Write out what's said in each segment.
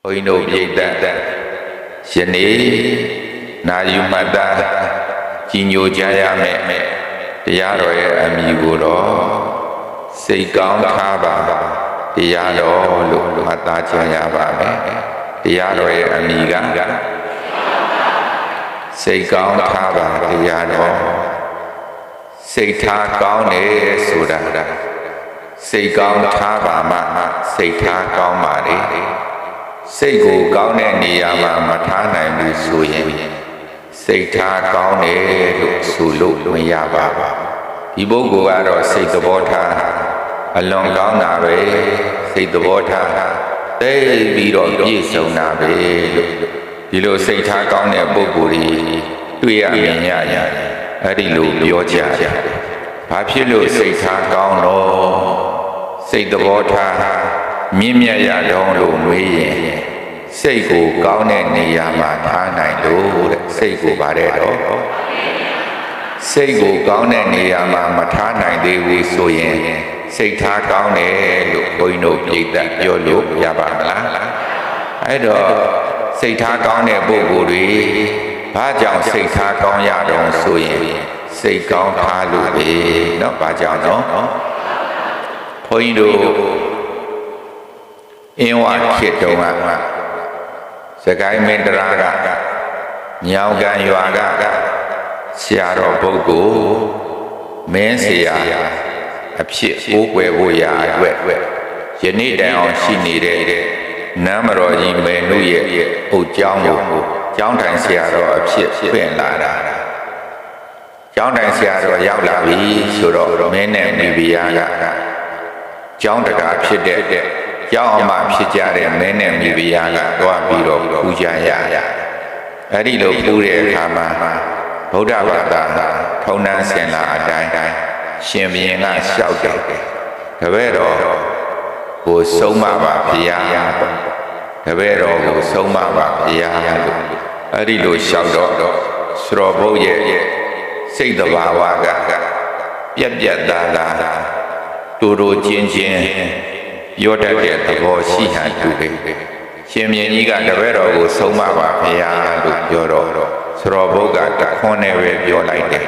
ဘုန်းကြီးတို့ပြည်သက်ယနေ့နာယူမှတ်သားကြီးညိုကြရမယ်တရားတော်ရဲ့အမည်ကိုတော့စိတ်ကောင်းထားပါတရားတော်လို့မှတ်သားကြရပါမယ်တရားတော်ရဲ့အမည်ကစိတ်ကောင်းထားပါတရားတော်စိတ်ထားကောင်းတယ်ဆိုတာစိတ်ကောင်းထားပါမှစိတ်ထားကောင်းပါလေစိတ်ကိုကောင်းတဲ့နေရာမှာမထားနိုင်ဘူးဆိုရင်စိတ်ထားကောင်းတယ်လို့ဆိုလို့မရပါဘူးဒီပုဂ္ဂိုလ်ကတော့စိတ်သဘောထားအလွန်ကောင်းတာပဲစိတ်သဘောထားသိပြီးတော့ပြည့်စုံတာပဲလို့ဒီလိုစိတ်ထားကောင်းတဲ့ပုဂ္ဂိုလ်ကြီးတွေ့ရမြင်ရအဲ့ဒီလိုပြောကြတယ်ဘာဖြစ်လို့စိတ်ထားကောင်းတော့စိတ်သဘောထားမြင့်မြတ်ရတော့လို့မေးရင်စိတ်ကိုကောင်းတဲ့နေရာမှာထားနိုင်လို့တဲ့စိတ်ကိုဗါတဲ့တော့စိတ်ကိုကောင်းတဲ့နေရာမှာမထားနိုင်သေးဘူးဆိုရင်စိတ်ထားကောင်းတယ်လို့ဘုန်းကြီးတို့ပြည်သက်ပြောလို့ရပါမလားအဲ့တော့စိတ်ထားကောင်းတဲ့ပုဂ္ဂိုလ်တွေဘာကြောင့်စိတ်ထားကောင်းရတော့ဆိုရင်စိတ်ကောင်းထားလို့ပဲเนาะဘာကြောင့်เนาะဘုန်းကြီးတို့အင်းဝခေတ္တုံကစကိုင်းမင်းတရာကညောင်ကန်ရွာကဆရာတော်ပုဂ္ဂိုလ်မင်းဆရာအဖြစ်ကိုးကွယ်ဖို့ရာအတွက်ယနေ့တိုင်အောင်ရှိနေတဲ့နမ်းမတော်ကြီးမေနုရဲ့အုတ်ကျောင်းကိုကျောင်းတိုင်ဆရာတော်အဖြစ်ပြင်လာတာကျောင်းတိုင်ဆရာတော်ရောက်လာပြီဆိုတော့မင်းနဲ့မိဖုရားကကျောင်းတကာဖြစ်တဲ့ကျောင်းအမဖြစ်ကြတဲ့မင်းနဲ့မိဖုရားကတွားပြီးတော့ပူဇော်ရအဲ့ဒီလိုပူတဲ့အခါမှာဗုဒ္ဓဘာသာထုံးတမ်းစင်လာအတိုင်းရှင်ဘုရင်ကလျှောက်တယ်တပည့်တော်ကိုဆုံးမပါဘုရားတပည့်တော်ကိုဆုံးမပါဘုရားလို့အဲ့ဒီလိုလျှောက်တော့စရောဘုတ်ရဲ့စိတ်တဘာဝကပြက်ပြက်သားသားတူတူချင်းချင်းပြောတတ်တဲ့သဘောရှိဟန်တူတယ်ရှင်မြင်းကြီးကတပည့်တော်ကိုဆုံးမပါဘုရားလို့ပြောတော့စရောဘုတ်ကတခွန်းနဲ့ပဲပြောလိုက်တယ်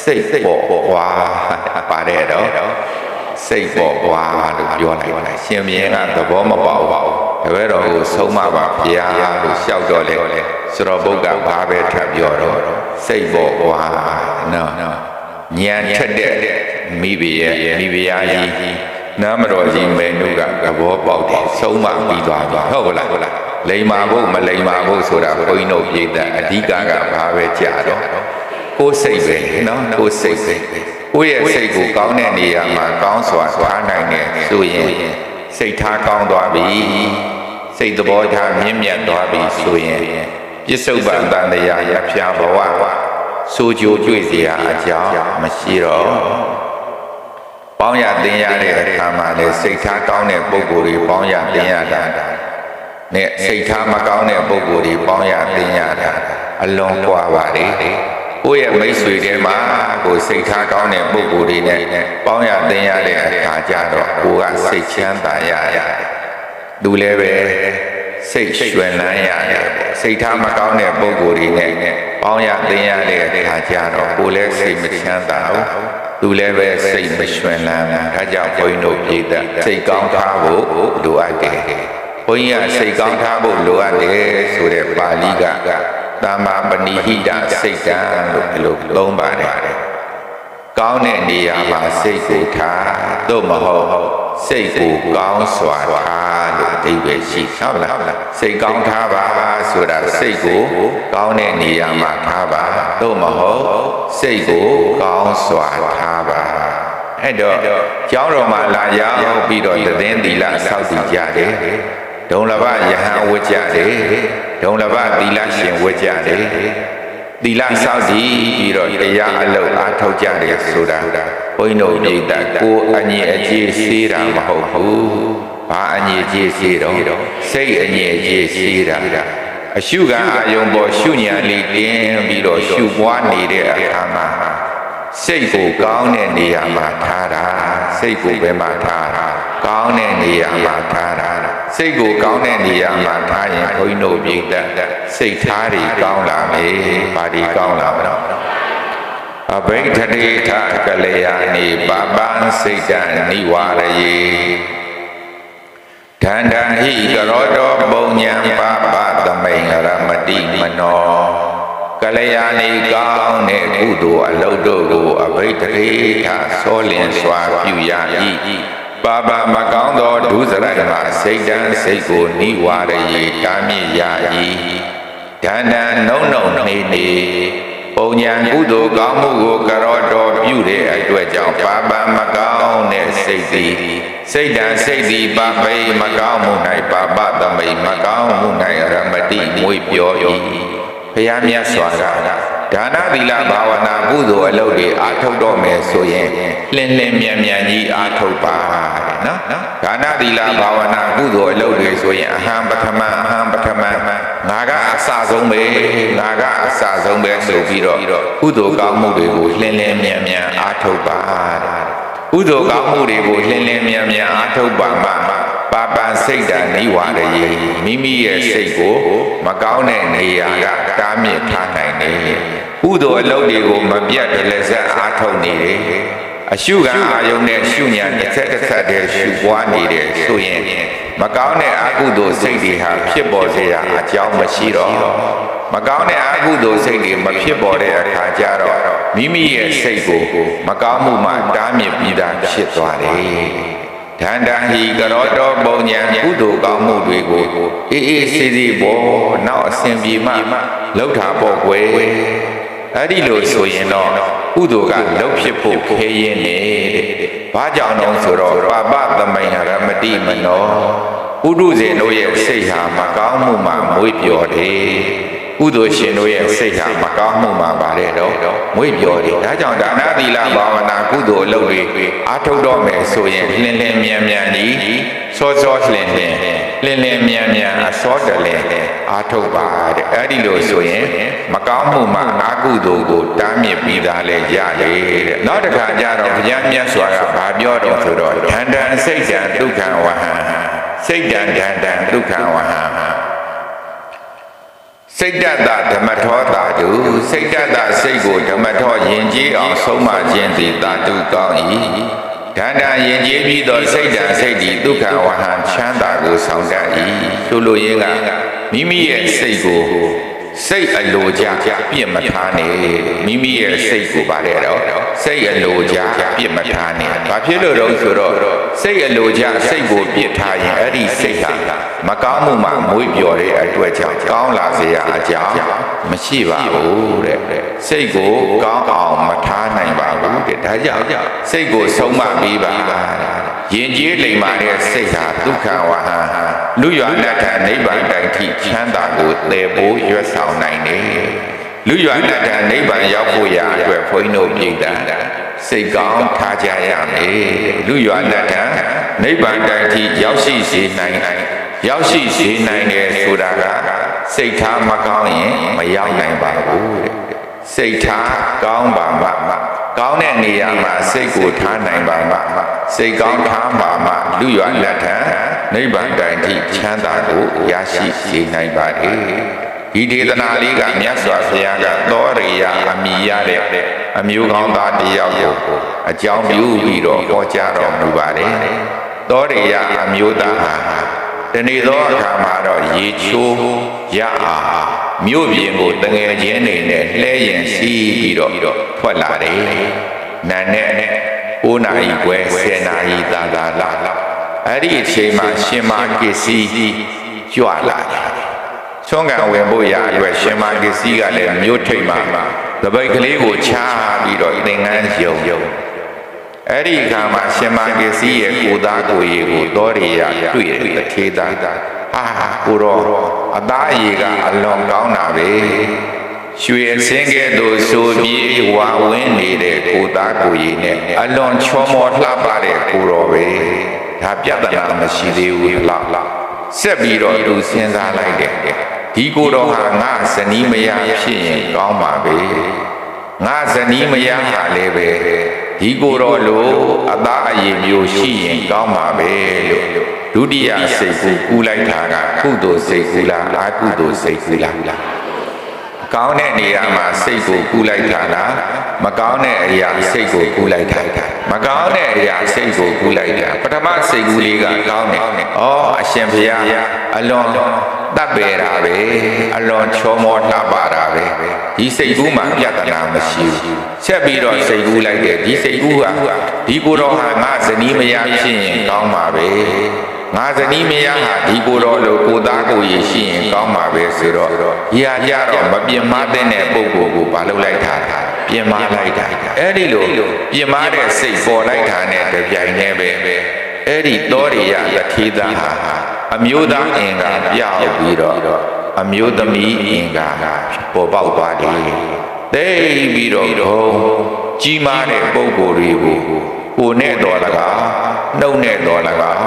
စိတ်ပေါ်ဝါပါတယ်တော့စိတ်ပေါ်ဝါလို့ပြောလိုက်ရှင်မြင်းကသဘောမပေါက်ပါဘူးတပည့်တော်ကိုဆုံးမပါဘုရားလို့လျှောက်တော့လေစရောဘုတ်ကဘာပဲထပ်ပြောတော့စိတ်ပေါ်ဝါနော်ဉာဏ်ထက်တဲ့မိဖုရားကြီးနာမတော်ကြီးမေနုကသဘောပေါက်တယ်ဆုံးမပြီးသွားပြီဟုတ်လားလိမ္မာဖို့မလိမ္မာဖို့ဆိုတာဘုန်းကြီးတို့ပြည်သက်အဓိကဘာပဲကြာတော့ကိုယ်စိတ်ပဲနော်ကိုယ်စိတ်ပဲကိုယ့်ရဲ့စိတ်ကိုကောင်းတဲ့နေရာမှာကောင်းစွာသွားနိုင်တယ်ဆိုရင်စိတ်ထားကောင်းသွားပြီစိတ်သဘောထားမြင့်မြတ်သွားပြီဆိုရင်ပြစ္ဆုတ်ပန်တန်တရားရဖျားဘဝဆိုကြိုတွေ့เสียအကြောင်းမရှိတော့ပေါင်းရသင်ရတဲ့အခါမှာလေစိတ်ထားကောင်းတဲ့ပုဂ္ဂိုလ်တွေပေါင်းရသင်ရတာနဲ့စိတ်ထားမကောင်းတဲ့ပုဂ္ဂိုလ်တွေပေါင်းရသင်ရတာအလွန်กว่าပါလေကိုယ့်ရဲ့မိတ်ဆွေတွေမှာကိုယ်စိတ်ထားကောင်းတဲ့ပုဂ္ဂိုလ်တွေနဲ့ပေါင်းရသင်ရတဲ့အခါကျတော့ကိုယ်ကစိတ်ချမ်းသာရတယ်သူလည်းပဲစိတ်ရွှင်လန်းရတယ်စိတ်ထားမကောင်းတဲ့ပုဂ္ဂိုလ်တွေနဲ့ပေါင်းရသင်ရတဲ့အခါကျတော့ကိုယ်လည်းစိတ်မချမ်းသာဘူးသူလည်းပဲစိတ်မရွှင်လန်းဘူးဒါကြောင့်ဘုန်းကြီးတို့ပြည်သက်စိတ်ကောင်းထားဖို့လိုအပ်တယ်ဘုန်းကြီးကစိတ်ကောင်းထားဖို့လိုအပ်တယ်ဆိုတဲ့ပါဠိကသမ္မာပဏိဟိတစိတ်တံလို့ဒီလိုသုံးပါတယ်ကောင်းတဲ့နေရာမှာစိတ်ကိုထားသို့မဟုတ်စိတ်ကိုကောင်းစွာထားလို့အဓိပ္ပာယ်ရှိဟုတ်လားစိတ်ကောင်းထားပါဆိုတာစိတ်ကိုကောင်းတဲ့နေရာမှာထားပါသို့မဟုတ်စိတ်ကိုကောင်းစွာထားပါအဲ့တော့ကျောင်းတော်မှာလာရောက်ပြီးတော့သင်းသီလဆောက်တည်ကြတယ်ဒုံလဘယဟန်ဝတ်ကြတယ်ဒုံလဘသီလရှင်ဝတ်ကြတယ်သီလဆောက်တည်ပြီးတော့တရားအလုပ်အားထုတ်ကြတယ်ဆိုတာဘုန်းကြီးတို့ပြည်သက်ကိုအငြိအကျေးစေးတာမဟုတ်ဘူးဘာအငြိအကျေးစေးတော့စိတ်အငြိအကျေးစေးတာအရှုခံအာယုံပေါ်ရှုဉာဏ်လေးတင်းပြီးတော့ရှုပွားနေတဲ့အခါမှာစိတ်ကိုကောင်းတဲ့နေရာမှာထားတာစိတ်ကိုပဲမှာထားတာကောင်းတဲ့နေရာမှာထားတာ စိတ်ကိုကောင်းတဲ့နေရာမှာထားရင်ဘုန်းကြီးတို့ပြိတ္တစိတ်ထားတွေကောင်းလာမယ်ဘာတွေကောင်းလာမလဲအဘိဓတိထကလျာဏီပပံစိတ်တံနိဝရယေဒန္တံဟိကရောတောပုံညာပပသမိန်ရမတိမနောကလျာဏီကောင်းတဲ့ကုသိုလ်အလုပ်တို့ကိုအဘိဓတိထဆောလင်စွာပြုရ၏ပါပမကောင်းသောဒုစရိုက်မှစိတ်တံစိတ်ကိုနိဝရယေတားမြစ်ရ၏ဒန္တံနှုံနှုံနေနေပုံညာကုသိုလ်ကောင်းမှုကိုကရောတော်ပြုတဲ့အတွက်ကြောင့်ပါပမကောင်းတဲ့စိတ်သည်စိတ်တံစိတ်သည်ပပိမကောင်းမှု၌ပါပသမိန်မကောင်းမှု၌ရမတိမွေပြော၏ဘုရားမြတ်စွာကဒါနသီလဘာဝနာကုသိုလ်အလုပ်တွေအားထုတ်တော့မယ်ဆိုရင်လင်းလင်းမြန်မြန်ကြီးအားထုတ်ပါနော်ဒါနသီလဘာဝနာကုသိုလ်အလုပ်တွေဆိုရင်အဟံပထမငါကအစဆုံးပဲငါကအစဆုံးပဲဆိုပြီးတော့ကုသိုလ်ကောင်းမှုတွေကိုလင်းလင်းမြန်မြန်အားထုတ်ပါကုသိုလ်ကောင်းမှုတွေကိုလင်းလင်းမြန်မြန်အားထုတ်ပါမှပါပန်စိတ်တံနိဝရယေမိမိရဲ့စိတ်ကိုမကောင်းတဲ့နေရာကတားမြစ်ထားနိုင်တယ်ကုသိုလ်အလုပ်တွေကိုမပြတ်တလဲဆက်အားထုတ်နေတယ်အရှုခံအာယုန်နဲ့ရှုညာတစ်ဆက်တည်းရှုပွားနေတယ်ဆိုရင်မကောင်းတဲ့အကုသိုလ်စိတ်တွေဟာဖြစ်ပေါ်စေတာအကြောင်းမရှိတော့မကောင်းတဲ့အကုသိုလ်စိတ်တွေမဖြစ်ပေါ်တဲ့အခါကျတော့မိမိရဲ့စိတ်ကိုမကောင်းမှုမှတားမြစ်ပြီးသားဖြစ်သွားတယ်ဒန္တံဟိကရောတောပုံညာကုသိုလ်ကောင်းမှုတွေကိုအေးအေးဆေးဆေးပေါ်နောက်အစဉ်ပြေမှလှုပ်တာပေါ့ကွယ်အဲ့ဒီလိုဆိုရင်တော့ကုသိုလ်ကလှုပ်ဖြစ်ဖို့ခဲရင်နေတဲ့ဘာကြောင့်တော့ဆိုတော့ပါပသမိန်ရမတိမနောဥဒုဇေတို့ရဲ့စိတ်ဟာမကောင်းမှုမှမွေ့ပျော်တယ်ကုသိုလ်ရှင်တို့ရဲ့စိတ်ဟာမကောင်းမှုမှပါတယ်တော့မွေ့ပျော်တယ်ဒါကြောင့်ဒါနသီလဘာဝနာကုသိုလ်အလုပ်တွေအားထုတ်တော့မယ်ဆိုရင်လင်းလင်းမြန်မြန်ကြီးစောစောလင်းလင်းမြန်မြန်အစောတလင်းအားထုတ်ပါတဲ့အဲ့ဒီလိုဆိုရင်မကောင်းမှုမှအကုသိုလ်ကိုတားမြစ်ပြီးသားလဲရတယ်တဲ့နောက်တစ်ခါကျတော့ဘုရားမြတ်စွာကဘာပြောတော့ဆိုတော့ဒန္တံစိတ်တံဒုက္ခဝဟံစိတ်တံဒန္တံဒုက္ခဝဟံစိတ်တတဓမ္မထောတာတုစိတ်တတစိတ်ကိုဓမ္မထောယဉ်ကျေးအောင်ဆုံးမခြင်းသည်တာတုကောင်း၏ဒန္တယဉ်ကျေးပြီးသောစိတ်တံစိတ်သည်ဒုက္ခဝဟံချမ်းသာကိုဆောင်တတ်၏ဆိုလိုရင်းကမိမိရဲ့စိတ်ကိုစိတ်အလိုကြပြစ်မထားနဲ့မိမိရဲ့စိတ်ကိုဗါတဲ့တော့စိတ်အလိုကြပြစ်မထားနဲ့ဘာဖြစ်လို့တော့ဆိုတော့စိတ်အလိုကြစိတ်ကိုပြစ်ထားရင်အဲ့ဒီစိတ်ဟာမကောင်းမှုမှမွေးပျော်တဲ့အတွက်ကြောင့်ကောင်းလာစေရအကြောင်းမရှိပါဘူးတဲ့စိတ်ကိုကောင်းအောင်မထားနိုင်ပါဘူးတဲ့ဒါကြောင့်စိတ်ကိုဆုံးမပြီးပါယဉ်ကျေးလိမ္မာတဲ့စိတ်ဟာဒုက္ခဝဟံလူရွာနတ်ထနိဗ္ဗာန်တိုင်ထိချမ်းသာကိုသယ်ပိုးရွတ်ဆောင်နိုင်တယ်လူရွာနတ်ထနိဗ္ဗာန်ရောက်ဖို့ရအတွက်ဘုန်းကြီးတို့ပြည်တာစိတ်ကောင်းထားကြရမယ်လူရွာနတ်ထနိဗ္ဗာန်တိုင်ထိရောက်ရှိစေနိုင်တယ်ဆိုတာကစိတ်ထားမကောင်းရင်မရောက်နိုင်ပါဘူးတဲ့စိတ်ထားကောင်းပါမှကောင်းတဲ့နေရာမှာစိတ်ကိုထားနိုင်ပါမှစိတ်ကောင်းထားပါမှလူရွာလက်ထံနိဗ္ဗာန်တိုင်ထိချမ်းသာကိုရရှိစေနိုင်ပါလေဒီဒေသနာလေးကမြတ်စွာဘုရားကသောရိယအမိရတဲ့အမျိုးကောင်းသားတစ်ယောက်ကိုအကြောင်းပြုပြီးတော့ဟောကြားတော်မူပါတယ်သောရိယအမျိုးသားဟာတနေ့သောအခါမှာတော့ရေချိုးရအားမြို့ပြင်ကိုတငယ်ချင်းတွေနဲ့လှဲရင်စီးပြီးတော့ထွက်လာတယ်။နာနဲ့9နာရီခွဲ10နာရီသာလာအဲ့ဒီအချိန်မှာရှင်မကိစီကြွလာတယ်။ဆွမ်းကံဝင်ဖို့ရအတွက်ရှင်မကိစီကလည်းမြို့ထိပ်မှာသပိတ်ကလေးကိုချပြီးတော့သင်္ကန်းယုံအဲ့ဒီအခါမှာရှင်မကိစီရဲ့ကိုသားကိုရေကိုတော်ရရတွေ့တယ်တထေသားကိုတော့အသားအရေကအလွန်ကောင်းတာပဲရွှေအစင်းကဲ့သို့ဆိုပြီးဝါဝင်းနေတဲ့ကိုသားကိုရေနဲ့အလွန်ချောမောလှပတဲ့ကိုတော်ပဲဒါပြဿနာမရှိသေးဘူးလားဆက်ပြီးတော့သူစဉ်းစားလိုက်တယ်ဒီကိုတော်ဟာငါဇနီးမယားဖြစ်ရင်ကောင်းပါပဲငါဇနီးမယားဟာလည်းပဲဒီကိုတော်လိုအသားအရေမျိုးရှိရင်ကောင်းပါပဲလို့ ဒုတိယစိတ်ကိုကူးလိုက်တာကကုသိုလ်စိတ်ကူးလားအကုသိုလ်စိတ်ကူးလားကောင်းတဲ့နေရာမှာစိတ်ကိုကူးလိုက်တာလားမကောင်းတဲ့အရာစိတ်ကိုကူးလိုက်တာမကောင်းတဲ့အရာစိတ်ကိုကူးလိုက်တာပထမစိတ်ကူးလေးကကောင်းတယ်ဩအရှင်ဘုရားအလွန်တတ်ပေတာပဲအလွန်ချောမောလှပတာပဲဒီစိတ်ကူးမှာပြဿနာမရှိဘူးဆက်ပြီးတော့စိတ်ကူးလိုက်တယ်ဒီစိတ်ကူးဟာဒီကိုယ်တော်ဟာငါဇနီးမယားဖြစ်ရင်ကောင်းပါပဲငါဇနီးမယားဟာဒီကိုယ်တော်လိုကိုသားကိုရရှိရင်ကောင်းပါပဲဆိုတော့ဒီဟာကြတော့မပြင်းမတဲ့ပုဂ္ဂိုလ်ကိုမလုပ်လိုက်တာပြင်းမလိုက်တာအဲ့ဒီလိုပြင်းမတဲ့စိတ်ပေါ်လိုက်တာနဲ့တပြိုင်တည်းပဲအဲ့ဒီတောရိယတထေသာဟာအမျိုးသားအင်္ဂါပြောက်ပြီးတော့အမျိုးသမီးအင်္ဂါပေါ်ပေါက်သွားတယ်သိပြီးတော့ကြီးမားတဲ့ပုဂ္ဂိုလ်တွေကိုကိုယ်နဲ့တော်၎င်းနှုတ်နဲ့တော်၎င်း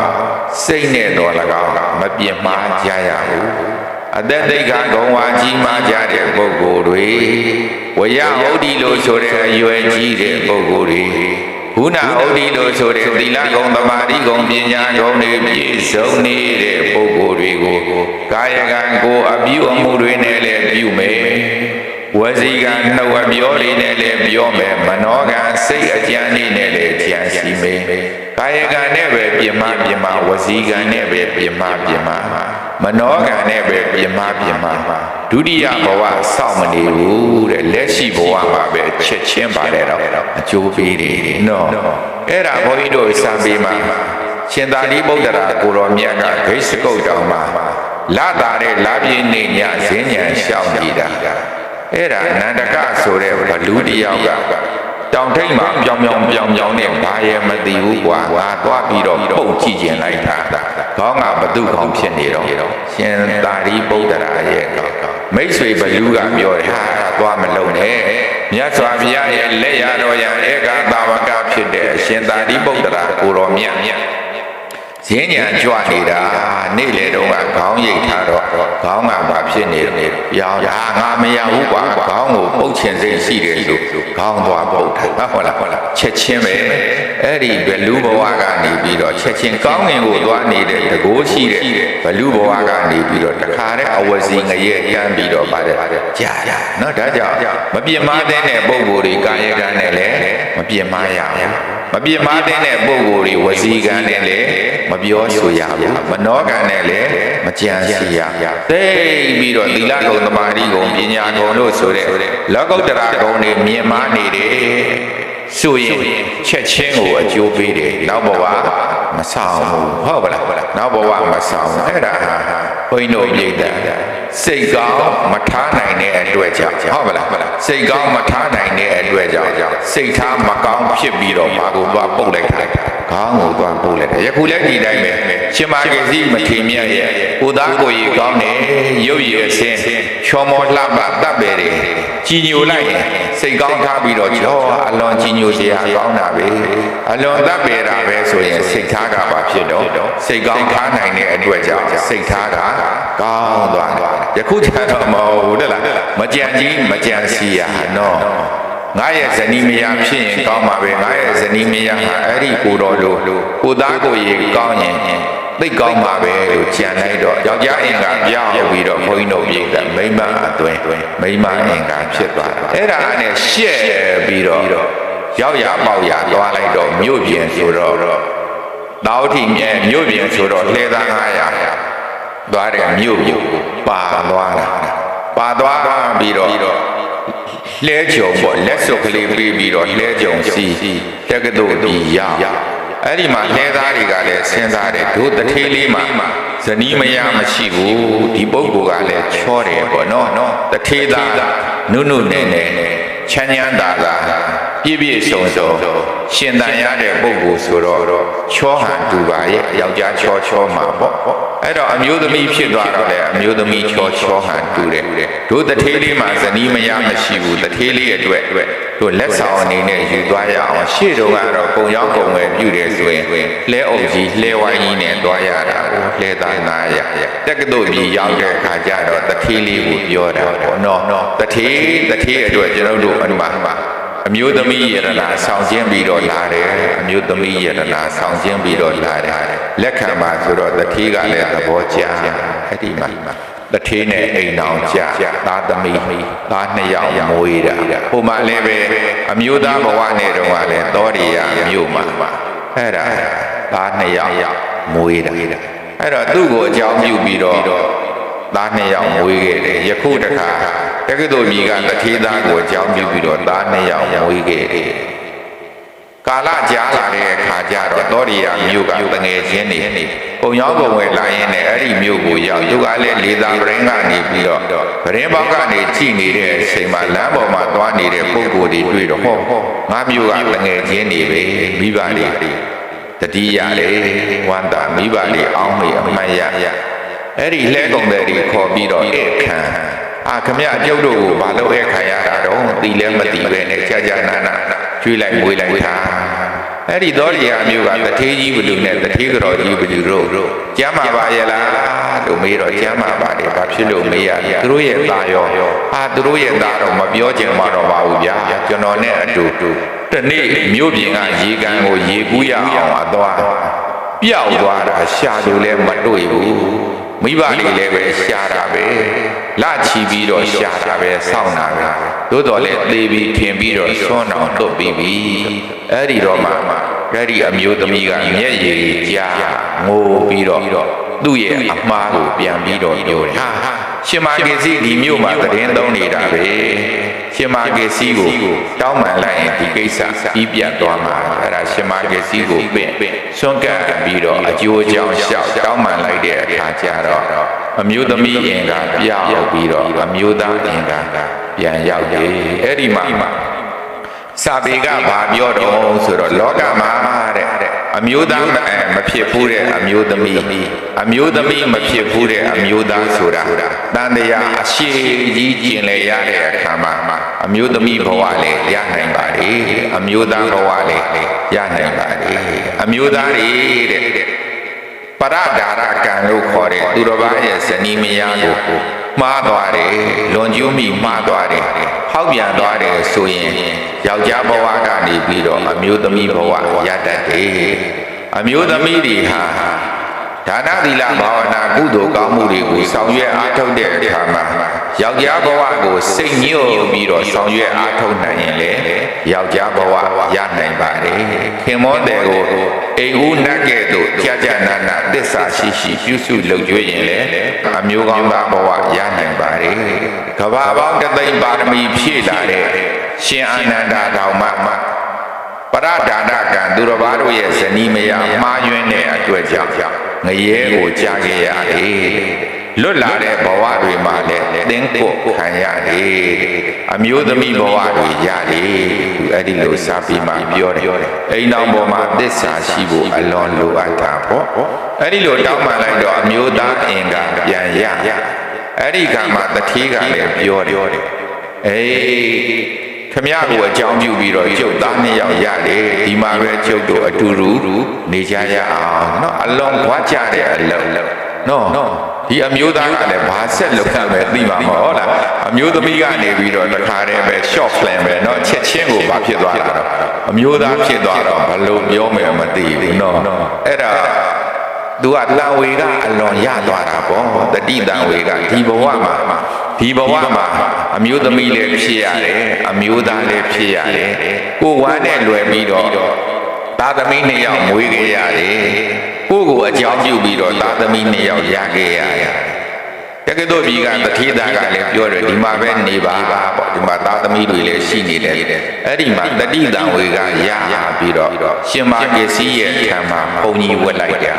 စိတ်နဲ့တော်၎င်းမပြင်းမှားကြရဘူးအသက်သိက္ခာဂုဏ်ဝါကြီးမားကြတဲ့ပုဂ္ဂိုလ်တွေဝရဟုတ်ဒီလို့ဆိုတဲ့အရွယ်ကြီးတဲ့ပုဂ္ဂိုလ်တွေဘုနာဟုတ်ဒီလို့ဆိုတဲ့သီလဂုဏ်သမာဓိဂုဏ်ပညာဂုဏ်တွေပြည့်စုံနေတဲ့ပုဂ္ဂိုလ်တွေကိုကာယကံကိုအပြုအမှုတွေနဲ့လည်းပြုမယ်ဝစီကံနှုတ်အပြောတွေနဲ့လည်းပြောမယ်မနောကံစိတ်အကြံတွေနဲ့လည်းကြံရှိမယ်ကာယကံနဲ့ပဲပြမဝစီကံနဲ့ပဲပြမမနောကံနဲ့ပဲပြမဒုတိယဘဝစောင့်မနေဘူးတဲ့လက်ရှိဘဝမှာပဲချက်ချင်းပါတယ်တော့အကျိုးပေးတယ်နော်အဲ့ဒါဘုန်းကြီးတို့စာပေမှာရှင်သာရိပုတ္တရာကိုတော်မြတ်ကဂိတ်စကုတ်တောင်မှာလာတာတဲ့လာပြင်းနေညဈဉ္ဉံရှောင်နေတာအဲ့ဒါနန္ဒကဆိုတဲ့ဘလူတယောက်ကတောင်ထိပ်မှာပြောင်နဲ့ဘာရဲ့မသိဘူးကွာငါသွားပြီးတော့ပုတ်ကြည့်ကျင်လိုက်တာခေါင်းကဘသူခေါင်းဖြစ်နေတော့ရှင်သာရိပုတ္တရာရဲ့မိတ်ဆွေဘလူကပြောတယ်ဟာသွားမလုံးနဲ့မြတ်စွာဘုရားရဲ့လက်ရတော်ရဧကသာဝကဖြစ်တဲ့ရှင်သာရိပုတ္တရာကိုတော်မြတ်ဈဉ္ဉံကြွနေတာနေ့လေတော့ကခေါင်းရိပ်ထားတော့ခေါင်းကဘာဖြစ်နေလဲပြောင်းငါမရဘူးကွာခေါင်းကိုပုတ်ချင်စိတ်ရှိတယ်လို့ခေါင်းသွားပုတ်တာဟုတ်လားချက်ချင်းပဲအဲ့ဒီဘလူဘဝကနေပြီးတော့ချက်ချင်းကောင်းငင်ကိုသွားနေတဲ့တကိုးရှိတဲ့ဘလူဘဝကနေပြီးတော့တခါတဲ့အဝစီငရဲတန်းပြီးတော့ပါတယ်ကြာနော်ဒါကြောင့်မပြင်းမတဲ့ပုဂ္ဂိုလ်တွေကာယကံနဲ့လည်းမပြင်းမရဘူးမပြင်းမတဲ့ပုဂ္ဂိုလ်တွေဝစီကံနဲ့လည်းမပြောဆိုရဘူးမနောကံနဲ့လည်းမကြံစီရသိပြီးတော့သီလဂုဏ်သမာဓိဂုဏ်ပညာဂုဏ်လို့ဆိုတဲ့လောကုတ္တရာဂုဏ်တွေမြင်မာနေတယ်ဆိုရင်ချက်ချင်းကိုအကျိုးပေးတယ်နောက်ဘဝမဆောင်ဘူးဟုတ်ပါလားနောက်ဘဝမဆောင်အဲ့ဒါဟာဘုန်းကြီးတို့ပြိတ္တာစိတ်ကောင်းမထားနိုင်တဲ့အတွက်ကြောင့်ဟုတ်ပါလားစိတ်ကောင်းမထားနိုင်တဲ့အတွက်ကြောင့်စိတ်ထားမကောင်းဖြစ်ပြီးတော့ဘာကိုသွားပုတ်လိုက်တာခေါင်းကိုသွားပုတ်လိုက်တယ်ယခုလည်းဒီတိုင်းပဲရှင်မာဂေစီမထေမြတ်ရဲ့ကိုသားကိုကြီးကောင်းတယ်ရုပ်ရည်အစင်းချောမောလှပတတ်ပေတယ်ကြီးညိုလိုက်ရင်စိတ်ကောင်းထားပြီးတော့ချောအလွန်ကြီးညိုစရာကောင်းတာပဲအလွန်တတ်ပေတာပဲဆိုရင်စိတ်ထားကဘာဖြစ်တော့စိတ်ကောင်းထားနိုင်တဲ့အတွက်ကြောင့်စိတ်ထားကကောင်းသွားတယ်ယခုကျတော့မဟုတ်ဘူးတဲ့လားမကြံကြီးမကြံစီရနော်ငါရဲ့ဇနီးမယားဖြစ်ရင်ကောင်းပါပဲငါရဲ့ဇနီးမယားဟာအဲ့ဒီကိုတော်လို့ကိုသားကိုရေကောင်းရင်သိကောင်းပါပဲလို့ကြံလိုက်တော့ယောက်ျားအင်္ဂါပြောင်းပြီးတော့ဘုန်းကြီးတို့ပြိတ္တမိန်းမအတွင်းမိန်းမအင်္ဂါဖြစ်သွားတယ်အဲ့ဒါနဲ့ရှက်ပြီးတော့ရောက်ရပေါက်ရသွားလိုက်တော့မြို့ပြင်ဆိုတော့တောက်ထီမြဲမြို့ပြင်ဆိုတော့လှဲသား900သွားတယ်မြို့ပါသွားတာပါသွားပြီးတော့လဲကြုံပေါ့လက်စုပ်ကလေးပြီးပြီးတော့လဲကြုံစီတက္ကသိုလ်ဒီရောက်အဲ့ဒီမှာလဲသားတွေကလည်းစဉ်းစားတယ်တို့တထေးလေးမှာဇနီးမယားမရှိဘူးဒီပုဂ္ဂိုလ်ကလည်းချောတယ်ပေါ့နော်တထေးသားနုနဲ့ချမ်းချမ်းသာသာပြည့်ပြည့်စုံစုံရှင်သန်ရတဲ့ပုဂ္ဂိုလ်ဆိုတော့ချောဟန်တူပါရဲ့ယောက်ျားချောမှာပေါ့အဲ့တော့အမျိုးသမီးဖြစ်သွားတော့လေအမျိုးသမီးချောဟန်တူတယ်တို့တထေးလေးမှာဇနီးမယားမရှိဘူးတထေးလေးအတွက်တို့လက်ဆောင်အနေနဲ့ယူသွားရအောင်ရှေ့တုန်းကတော့ကုံရောက်ကုံပဲပြုတယ်ဆိုရင်လဲအုပ်ကြီးလဲဝိုင်းကြီးနဲ့သွားရတာလဲသားနာရတက္ကသိုလ်ကြီးရောက်တဲ့အခါကျတော့တထေးလေးကိုပြောတာပေါ့နော်တထေးအတွက်ကျွန်တော်တို့အမှန် အမျိုးသမီးယရနာဆောင်ခြင်းပြီးတော့လာတယ်အမျိုးသမီးယရနာဆောင်ခြင်းပြီးတော့လာတယ်လက်ခံပါဆိုတော့တတိကလည်းသဘောကျအဲ့ဒီမှာတထေးနဲ့အိမ်တော်ကြသားသမီးသားနှစ်ယောက်မွေးတာဟိုမှာလည်းပဲအမျိုးသားဘဝနဲ့တော့လည်းသောရိယမြို့မှာအဲ့ဒါသားနှစ်ယောက်မွေးတာအဲ့တော့သူ့ကိုအကြောင်းပြုပြီးတော့သားနှစ်ယောက်မွေးခဲ့တယ်ယခုတခါတက္ကသိုလ်ကြီးကတထေးသားကိုအကြောင်းပြုပြီးတော့သားနှစ်ယောက်မွေးခဲ့တယ်ကာလကြာလာတဲ့အခါကျတော့သောရိယမြို့ကတငယ်ချင်းတွေပုံရောက်ပုံဝယ်လာရင်လည်းအဲ့ဒီမြို့ကိုရောက်သူကလည်းလေသာပရင်းကနေပြီးတော့ပရင်းပေါက်ကနေကြည့်နေတဲ့အချိန်မှာလမ်းပေါ်မှာသွားနေတဲ့ပုဂ္ဂိုလ်တွေတွေ့တော့ဟောငါမြို့ကတငယ်ချင်းတွေပဲမိဘတွေတတိယလေဝန္တာမိဘတွေအောင်းမေအမှတ်ရအဲ့ဒီလဲကုန်တဲ့တွေခေါ်ပြီးတော့ဧခံခမရအကျုပ်တို့ကိုဘာလို့ဧခံရတာတော့တီလည်းမတီပဲနဲ့ကြာနာနာကျွေးလိုက်မွေးလိုက်တာအဲ့ဒီသောရိယာမျိုးကတထေးကြီးဘလူနဲ့တထေးကြော်ကြီးဘလူတို့ကျမ်းမာပါရဲ့လားလို့မေးတော့ကျမ်းမာပါတယ်ဘာဖြစ်လို့မေးရလဲသူတို့ရဲ့သားရောသူတို့ရဲ့သားတော့မပြောချင်မှတော့ပါဘူးဗျာကျွန်တော်နဲ့အတူတနေ့မြို့ပြင်ကရေကန်ကိုရေကူးရအောင်အသွားပျောက်သွားတာရှာလို့လည်းမတွေ့ဘူးမိဘတွေလည်းပဲရှာတာပဲလချီပြီးတော့ရှာတာပဲစောင့်တာပဲသို့တော်လည်းသေပြီးထင်ပြီးတော့ဆွမ်းအောင်တုတ်ပြီးပြီအဲ့ဒီတော့မှအဲ့ဒီအမျိုးသမီးကမျက်ရည်ကြားငိုပြီးတော့သူ့ရဲ့အမှားကိုပြန်ပြီးတော့ပြောတယ်ရှင်မာကေစီဒီမြို့မှာသတင်းသုံးနေတာပဲရှင်မာကေစီကိုတောင်းပန်လိုက်ရင်ဒီကိစ္စပြီးပြတ်သွားမှာအဲ့ဒါရှင်မာကေစီကိုပင့်ဆွန့်ကပ်ပြီးတော့အကျိုးအကြောင်းရှောက်တောင်းပန်လိုက်တဲ့အခါကျတော့အမျိုးသမီးအင်ကပြောက်ပြီးတော့အမျိုးသားအင်ကပြန်ရောက်တယ်အဲ့ဒီမှာစာပေကဘာပြောတော့ဆိုတော့လောကမှာတဲ့အမျိုးသားမဖြစ်ဘူးတဲ့အမျိုးသမီးအမျိုးသမီးမဖြစ်ဘူးတဲ့အမျိုးသားဆိုတာတန်တရားအရှိကြီးကျင်လေရတဲ့အခါမှာအမျိုးသမီးဘဝလည်းရနိုင်ပါလေအမျိုးသားဘဝလည်းရနိုင်ပါလေအမျိုးသားတွေတဲ့ပရဒါရကံလို့ခေါ်တဲ့သူတော်ဘာရဲ့ဇနီးမယားကိုမှားသွားတယ်လွန်ကျူးမိမှားသွားတယ်ဟောက်ပြန်သွားတယ်ဆိုရင်ယောက်ျားဘဝကနေပြီးတော့အမျိုးသမီးဘဝရတတ်တယ်အမျိုးသမီးတွေဟာဒါနသီလဘာဝနာကုသိုလ်ကောင်းမှုတွေကိုဆောင်ရွက်အားထုတ်တဲ့အခါမှာယောက်ျားဘဝကိုစိတ်ညှို့ပြီးတော့ဆောင်ရွက်အားထုတ်နိုင်ရင်လေယောက်ျားဘဝရနိုင်ပါတယ်ခင်မောတဲ့ကိုအိမ်ဦးနတ်ကဲ့သို့ကြာကြာနာနာသစ္စာရှိရှိပြုစုလုပ်ကြွရင်လေအမျိုးကောင်းသားဘဝရနိုင်ပါတယ်ကဘာပေါင်းတသိန်းပါရမီဖြည့်လာတဲ့ရှင်အာနန္ဒာတော်မှာပရဒါနကံသူတော်ဘာတို့ရဲ့ဇနီးမယားမှားယွင်းတဲ့အတွက်ကြောင့်ငရဲကိုကြားခဲ့ရတယ်လွတ်လာတဲ့ဘဝတွေမှာလည်းသင်္ကိုခံရတယ်အမျိုးသမီးဘဝတွေရတယ်အဲ့ဒီလိုစာပြီးမှပြောတယ်အိမ်တော်ပေါ်မှာသစ္စာရှိဖို့အလွန်လိုအပ်တာပေါ့အဲ့ဒီလိုတောင်းပန်လိုက်တော့အမျိုးသားအင်ကပြန်ရအဲ့ဒီကမှတတိကလည်းပြောတယ်အေးခမရကိုအကြောင်းပြုပြီးတော့ကျုပ်သားနှစ်ယောက်ရတယ်ဒီမှာပဲကျုပ်တို့အတူတူနေကြရအောင်เนาะအလွန်ခွာကြတဲ့အလုံးเนาะဒီအမျိုးသားကလည်းဘာဆက်လုပ်ရမယ်သိမှာမဟုတ်လားအမျိုးသမီးကနေပြီးတော့တခါတည်းပဲ short plan ပဲเนาะချက်ချင်းကိုဘာဖြစ်သွားတာအမျိုးသားဖြစ်သွားတော့ဘလို့ပြောမယ်မသိဘူးเนาะအဲ့ဒါသူကတန်ဝေကအလွန်ရသွားတာပေါ့တတိတန်ဝေကဒီဘဝမှာအမျိုးသမီးလည်းဖြစ်ရတယ်အမျိုးသားလည်းဖြစ်ရတယ်ကိုဝမ်းနဲ့လွယ်ပြီးတော့သားသမီးနှစ်ယောက်မွေးခဲ့ရတယ်ကိုအကြောင်းပြုပြီးတော့သားသမီးနှစ်ယောက်ရခဲ့ရတယ်တကယ်တော့ဒီကတတိသားကလည်းပြောတယ်ဒီမှာပဲနေပါပေါ့ဒီမှာသားသမီးတွေလည်းရှိနေတယ်အဲ့ဒီမှာတတိတံဝေကရပြီးတော့ရှင်မကေစီရဲ့ခံမှာဘုံကြီးဝက်လိုက်တယ်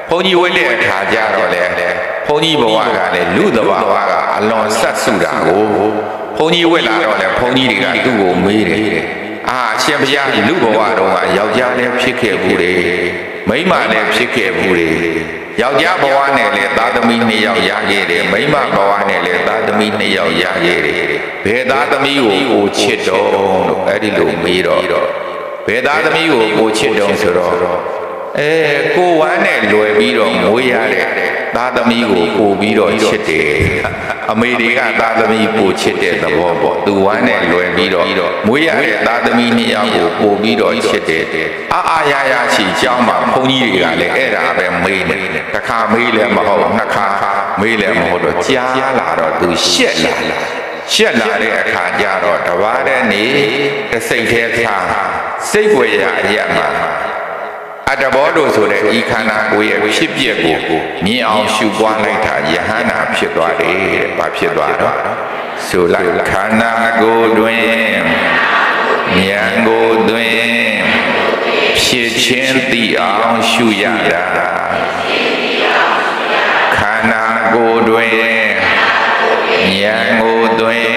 ဘုံကြီးဝက်တဲ့အခါကျတော့လေဘုံကြီးဘဝကလည်းလူတဘာဝကအလွန်ဆက်စုတာကိုဘုံကြီးဝက်လာတော့လေဘုံကြီးတွေကသူ့ကိုမေးတယ်အရှင်ဘုရားလူဘဝတော့ကယောက်ျားလည်းဖြစ်ခဲ့ဘူးလေမိန်းမလည်းဖြစ်ခဲ့ဘူးလေယောက်ျားဘဝနဲ့လည်းသားသမီးနှစ်ယောက်ရခဲ့တယ်မိန်းမဘဝနဲ့လည်းသားသမီးနှစ်ယောက်ရခဲ့တယ်ဘယ်သားသမီးကိုချစ်တော့လို့အဲ့ဒီလိုမေးတော့ဘယ်သားသမီးကိုချစ်တော့ဆိုတော့ ကိုဝမ်းနဲ့လွယ်ပြီးတော့မွေးရတဲ့သားသမီးကိုပို့ပြီးတော့ချစ်တယ်အမေတွေကသားသမီးပို့ချစ်တဲ့သဘောပေါ့သူဝမ်းနဲ့လွယ်ပြီးတော့မွေးရတဲ့သားသမီးနှစ်ယောက်ကိုပို့ပြီးတော့ချစ်တယ်အာရရရှိကြောင်းမှာဘုန်းကြီးတွေကလည်းအဲ့ဒါပဲမေးတယ်တစ်ခါမေးလည်းမဟုတ်နှစ်ခါမေးလည်းမဟုတ်တော့ကြားလာတော့သူရှက်လာတဲ့အခါကျတော့တပါးတဲ့နေတစိတ်သေးခါစိတ်ွယ်ရအရမှာအတ္တဘောတို့ဆိုတဲ့ဤခန္ဓာကိုယ်ရဲ့ဖြစ်ပျက်ကိုမြင်အောင်ရှုပွားလိုက်တာယဟန္တာဖြစ်သွားတယ်တဲ့။ဘာဖြစ်သွားတော့ဆိုလိုက်ခန္ဓာကိုယ်တွင်ဉာဏ်ကိုယ်တွင်ဖြစ်ခြင်းသိအောင်ရှုရတာခန္ဓာကိုယ်တွင်ဉာဏ်ကိုယ်တွင်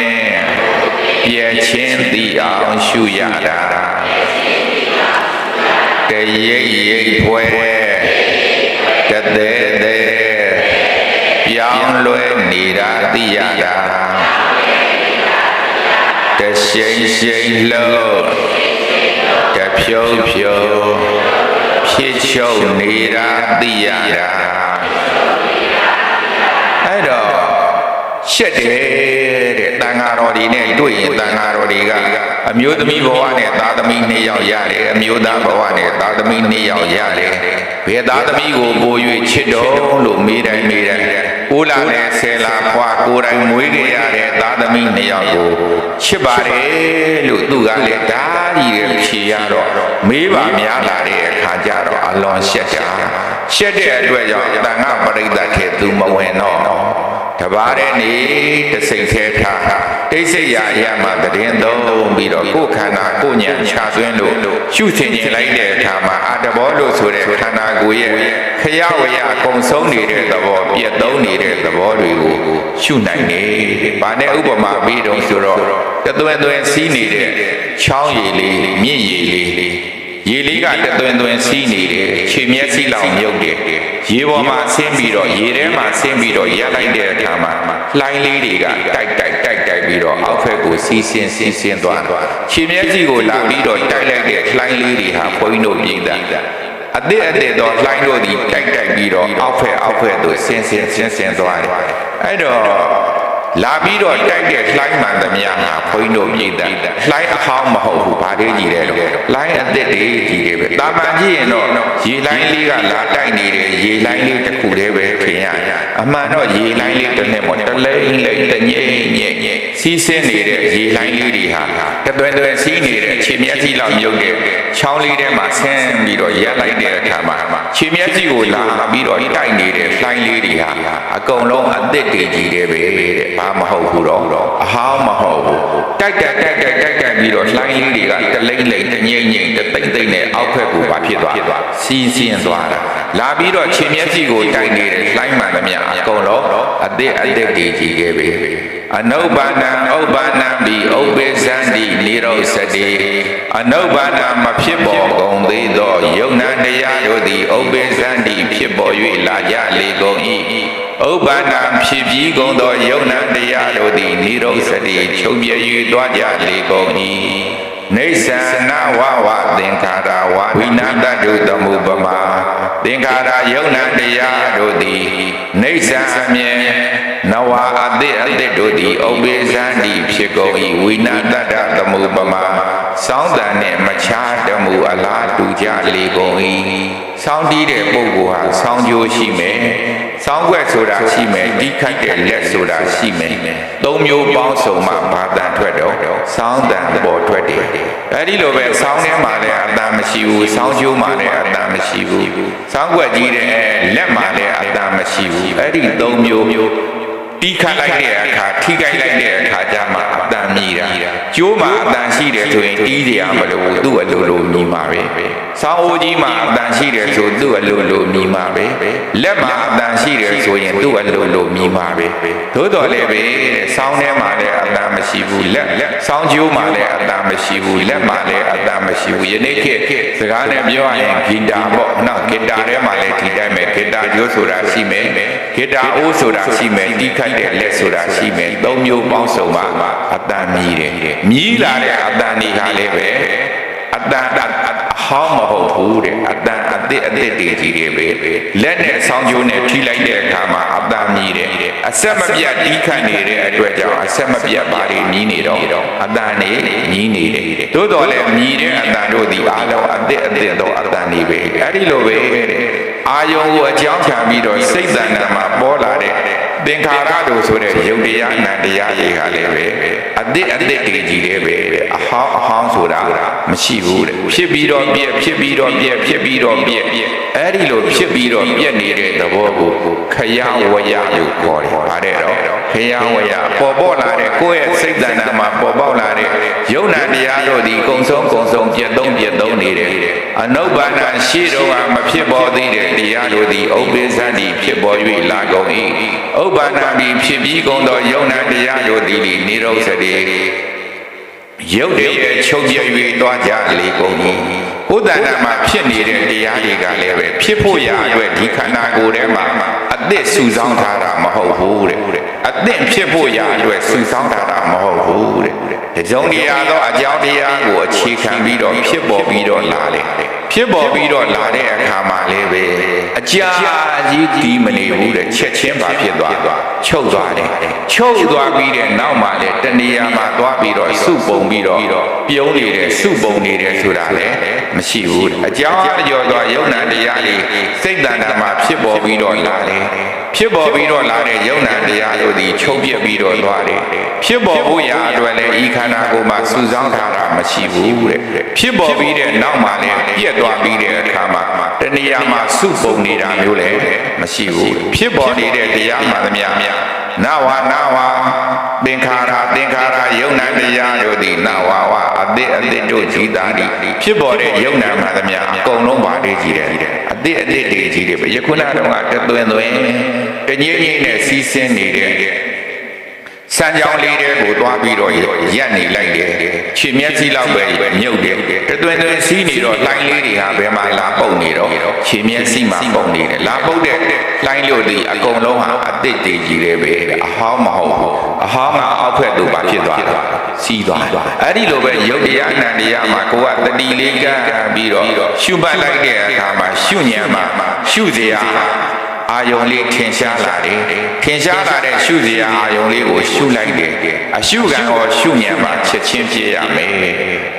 ပြည့်ခြင်းသိအောင်ရှုရတာတရိပ်ရိပ်ဖွဲတသေးသေးပြောင်းလွယ်နေတာသိရတာတရှိန်ရှိန်လို့တဖြုတ်ဖြုတ်ဖြစ်ချုပ်နေတာသိရတာအဲ့တော့ရှက်တယ်တဲ့တန်ဃာတော်ဒီနဲ့တွေ့ရင်တန်ဃာတော်တွေကအမျိုးသမီးဘဝနဲ့သားသမီးနှစ်ယောက်ရတယ်အမျိုးသားဘဝနဲ့သားသမီးနှစ်ယောက်ရတယ်ဘယ်သားသမီးကိုပို၍ချစ်တော်လို့မေးတိုင်းကိုလာနဲ့ဆယ်လာဖွာကိုယ်တိုင်မွေးခဲ့ရတဲ့သားသမီးနှစ်ယောက်ကိုချစ်ပါတယ်လို့သူကလည်းဓာကြီးရဲ့ဖြေရတော့မေးပါများလာတဲ့အခါကျတော့အလွန်ရှက်တဲ့အတွက်ကြောင့်တန်ဃာပရိသတ်ထဲသူမဝင်တော့တပါးတဲ့နေတစိတ်သေးထားတိတ်ဆိတ်ရာရမှာတည်င်းသုံးပြီးတော့ကိုယ်ခန္ဓာကိုယ်ဉာဏ်ချသွင်းလို့ရှုဆင်ခြင်းလိုက်တဲ့အခါမှာအတ္တဘောလို့ဆိုတဲ့ခန္ဓာကိုယ်ရဲ့ခရဝရအကုန်ဆုံးနေတဲ့သဘောပြည့်သုံးနေတဲ့သဘောတွေကိုရှုနိုင်တယ်။ဘာနဲ့ဥပမာပြီးတော့ဆိုတော့တသွင်စီးနေတဲ့ချောင်းရည်လေးမြင့်ရည်လေးရေလေးကတသွင်စီးနေတယ်ခြေမျက်စိလောက်မြုပ်တယ်ရေပေါ်မှာဆင်းပြီးတော့ရေထဲမှာဆင်းပြီးတော့ရလိုက်တဲ့အခါမှာလှိုင်းလေးတွေကတိုက်ပြီးတော့အောက်ဖက်ကိုစီးဆင်းသွားခြေမျက်စိကိုလာပြီးတော့တိုက်လိုက်တဲ့လှိုင်းလေးတွေဟာဘုန်းကြီးတို့ပြည်သားအတဲ့တော့လှိုင်းတို့ဒီတိုက်ပြီးတော့အောက်ဖက်သို့ဆင်းသွားတယ်အဲ့တော့လာပြီးတော့တိုက်တဲ့လှိုင်းမှန်သမျှဟာဘုန်းကြီးတို့ပြည်သားလှိုင်းအဟောင်းမဟုတ်ဘူးဗာလေးကြီးတယ်လို့လှိုင်းအသက်တွေကြီးတယ်ပဲတာမန်ကြည့်ရင်တော့ရေလှိုင်းလေးကလာတိုက်နေတဲ့ရေလှိုင်းလေးတစ်ခုတည်းပဲခင်ရအမှန်တော့ရေလှိုင်းလေးတစ်နဲ့ပေါ့တလိမ့်တညိစီးဆင်းနေတဲ့ရေလှိုင်းလေးတွေဟာတသွင်စီးနေတဲ့ခြေမျက်စိလောက်မြုပ်တဲ့ချောင်းလေးထဲမှာဆင်းပြီးတော့ရက်လိုက်တဲ့အခါမှာခြေမျက်စိကိုလာပြီးတော့တိုက်နေတဲ့လှိုင်းလေးတွေဟာအကုန်လုံးအသက်တွေကြီးတယ်ပဲတဲ့ဘာမဟုတ်ဘူးတော့အဟောင်းမဟုတ်ဘူးတိုက်ပြီးတော့လှိုင်းလေးတွေကတလိမ့်တညိမ့်တသိမ့်နဲ့အောက်ဖက်ကိုဖြစ်သွားစီးဆင်းသွားတာလာပြီးတော့ခြေမျက်စိကိုတိုက်နေတဲ့လှိုင်းမှန်သမျှအကုန်လုံးအသက်တွေကြီးခဲ့ပဲအနုပါဒံဥပ္ပန္နံဘိဥပ္ပိသန္တိနိရောဓတိအနုပါဒံမဖြစ်ပေါ်ကုန်သေးသောယုံနာတရားတို့သည်ဥပ္ပိသန္တိဖြစ်ပေါ်၍လာကြလေကုန်၏ဥပ္ပန္နံဖြစ်ပြီးကုန်သောယုံနာတရားတို့သည်နိရောဓတိချုပ်ပြ၍သွားကြလေကုန်၏နေသနာဝဝသင်္ခါရဝဝိနာတတုသမုပမာသင်္ခါရယုံနာတရားတို့သည်နေသအမြင်နဝအတိတို့သည်ဥပ္ပိသန္တိဖြစ်ကုန်၏ဝိနာတတသမုပမာစောင်းတန်နှင့်မခြားတမှုအလားတူကြလေကုန်၏စောင်းတီးတဲ့ပုဂ္ဂိုလ်ဟာစောင်းကြိုးရှိမယ်စောင်းွက်ဆိုတာရှိမယ်တီးခိုက်တဲ့လက်ဆိုတာရှိမယ်သုံးမျိုးပေါင်းစုံမှဘာတန်ထွက်တော့စောင်းတန်ပေါ်ထွက်တယ်အဲဒီလိုပဲစောင်းထဲမှာလည်းအတန်မရှိဘူးစောင်းကြိုးမှာလည်းအတန်မရှိဘူးစောင်းွက်ကြီးတဲ့လက်မှာလည်းအတန်မရှိဘူးအဲ့ဒီသုံးမျိုးတီးခတ်လိုက်တဲ့အခါထိခိုက်လိုက်တဲ့အခါကျမှအတန်မြည်တာကျိုးမှာအတန်ရှိတယ်ဆိုရင်တီးကြရမလို့သူ့အလိုလိုမြည်မှာပဲစောင်းအိုးကြီးမှာအတန်ရှိတယ်ဆိုသူ့အလိုလိုမြည်မှာပဲလက်မှာအတန်ရှိတယ်ဆိုရင်သူ့အလိုလိုမြည်မှာပဲသို့တော်လည်းပဲစောင်းထဲမှာလည်းအတန်မရှိဘူးလက်စောင်းကျိုးမှာလည်းအတန်မရှိဘူးလက်မှာလည်းအတန်မရှိဘူးယနေ့ခေတ်စကားနဲ့ပြောရရင်ဂီတာပေါ့နော်ဂီတာထဲမှာလည်းဒီတိုင်းပဲဂီတာကျိုးဆိုတာရှိမယ်ဂီတာအိုးဆိုတာရှိမယ်တီးခိုက်တဲ့လက်ဆိုတာရှိမယ်သုံးမျိုးပေါင်းစုံမှအတန်မြည်တယ်မြည်လာတဲ့အတန်တွေဟာလည်းပဲအတန်အဟ ဟောင်းမဟုတ်ဘူးတဲ့အတန်အသစ်တွေကြီးတွေပဲလက်နဲ့ဆောင်းကျိုးနဲ့ထိလိုက်တဲ့အခါမှာအတန်မြည်တယ်အဆက်မပြတ်တီးခတ်နေတဲ့အတွက်ကြောင့်အဆက်မပြတ်ပါတွေမြည်နေတော့အတန်နေမြည်နေတယ်သို့တော်လည်းမြည်တဲ့အတန်တို့ဒီအားလုံးအသစ်တော့အတန်နေပဲအဲ့ဒီလိုပဲအာယုံကိုအကြောင်းခံပြီးတော့စိတ်တဏ္ဍာမှာပေါ်လာတဲ့သင်္ခါရတို့ဆိုတဲ့ယုတ်တရားနံတရားတွေကလည်းပဲအသစ်တွေကြီးတယ်ပဲအဟောင်းဆိုတာမရှိဘူးတဲ့ဖြစ်ပြီးတော့ပြက်ဖြစ်ပြီးတော့ပြက်ဖြစ်ပြီးတော့ပြက်အဲ့ဒီလိုဖြစ်ပြီးတော့ပြက်နေတဲ့သဘောကိုခရဝယလို့ခေါ်တယ်ဗါတဲ့တော့ခရဝယပေါ်လာတဲ့ကိုယ့်ရဲ့စိတ်တဏ္ဍာမှာပေါ်ပေါက်လာတဲ့ယုတ်နံတရားတို့ဒီကုံဆုံးပြက်သုံးနေတယ်အနုဘာနာရှိတော့မဖြစ်ပေါ်သေးတဲ့တရားတို့ဒီဥပ္ပဇ္ဇတိဖြစ်ပေါ်၍လာကုန်၏ဥပ္ပန္နပြီးဖြစ်ပြီးကုန်သောယုံနာတရားတို့သည်နိရောဓတိရုပ်တည်းရဲ့ချုပ်ပြ၍သွားကြလေကုန်၏ဥဒ္ဒနာမှာဖြစ်နေတဲ့တရားတွေကလည်းပဲဖြစ်ဖို့ရအတွက်ဒီခန္ဓာကိုယ်ထဲမှာအသစ်စုဆောင်းထားတာမဟုတ်ဘူးတဲ့အသစ်ဖြစ်ဖို့ရအတွက်စုဆောင်းထားတာမဟုတ်ဘူးတဲ့ဒီကြောင့်တရားသောအကြောင်းတရားကိုအခြေခံပြီးတော့ဖြစ်ပေါ်ပြီးတော့လာတယ်ဖြစ်ပေါ်ပြီးတော့လာတဲ့အခါမှာလည်းပဲအကြာကြီးဒီမနေဘူးတဲ့ချက်ချင်းပါဖြစ်သွားချုပ်သွားတယ်ချုပ်သွားပြီးတဲ့နောက်မှာလည်းတဏှာမှာသွားပြီးတော့စုပုံပြီးတော့ပြုံးနေတယ်စုပုံနေတယ်ဆိုတာလည်းမရှိဘူးအကြောင်းအကျော်သောယုံနာတရားလေးစိတ်တဏ္ဍာမှာဖြစ်ပေါ်ပြီးတော့လာတယ်ဖြစ်ပေါ်ပြီးတော့လာတဲ့ယုံနာတရားတို့ဒီချုပ်ပြပြီးတော့သွားတယ်ဖြစ်ပေါ်ဖို့ရာအတွက်လည်းဤခန္ဓာကိုယ်မှာစုဆောင်းထားတာမရှိဘူးတဲ့ဖြစ်ပေါ်ပြီးတဲ့နောက်မှာလည်းပြက်သွားပြီးတဲ့အခါမှာတဏှာမှာစုပုံနေတာမျိုးလည်းမရှိဘူးဖြစ်ပေါ်နေတဲ့တရားမှသမျှနာဝသင်္ခါရယုံနာတရားတို့သည်နာဝအသစ်တို့ကြီးတာဒီဖြစ်ပေါ်တဲ့ယုံနာမှသမျှအကုန်လုံးပါလေကြီးတယ်အသစ်တွေကြီးတယ်ပဲယခုနကတော့တသွင်းတငြိမ့်နဲ့စီးဆင်းနေတဲ့စံကြောင်းလေးတွေကိုသွားပြီးတော့ရက်နေလိုက်တယ်ခြေမျက်စိလောက်ပဲမြုပ်တယ်တသွင်းစီးနေတော့လိုင်းလေးတွေဟာဘယ်မှာလာပုတ်နေတော့ခြေမျက်စိမှာပုတ်နေတယ်လာပုတ်တဲ့လိုင်းလို့ဒီအကုန်လုံးဟာအသစ်တွေကြီးတယ်ပဲအဟောင်းမဟုတ်ဘူးအဟောင်းကအောက်ဖက်သူပါဖြစ်သွားတာစီးသွားအဲ့ဒီလိုပဲယုတ်တရားအနန္တရားမှာကိုကတတိလေးကပြီးတော့ရှုမှတ်လိုက်တဲ့အခါမှာရှုဉဏ်မှာရှုစရာအာယုံလေးထင်ရှားလာတယ်ထင်ရှားလာတဲ့ရှုစရာအာယုံလေးကိုရှုလိုက်တယ်အရှုခံရောရှုဉဏ်မှာချက်ချင်းပြည့်ရမယ်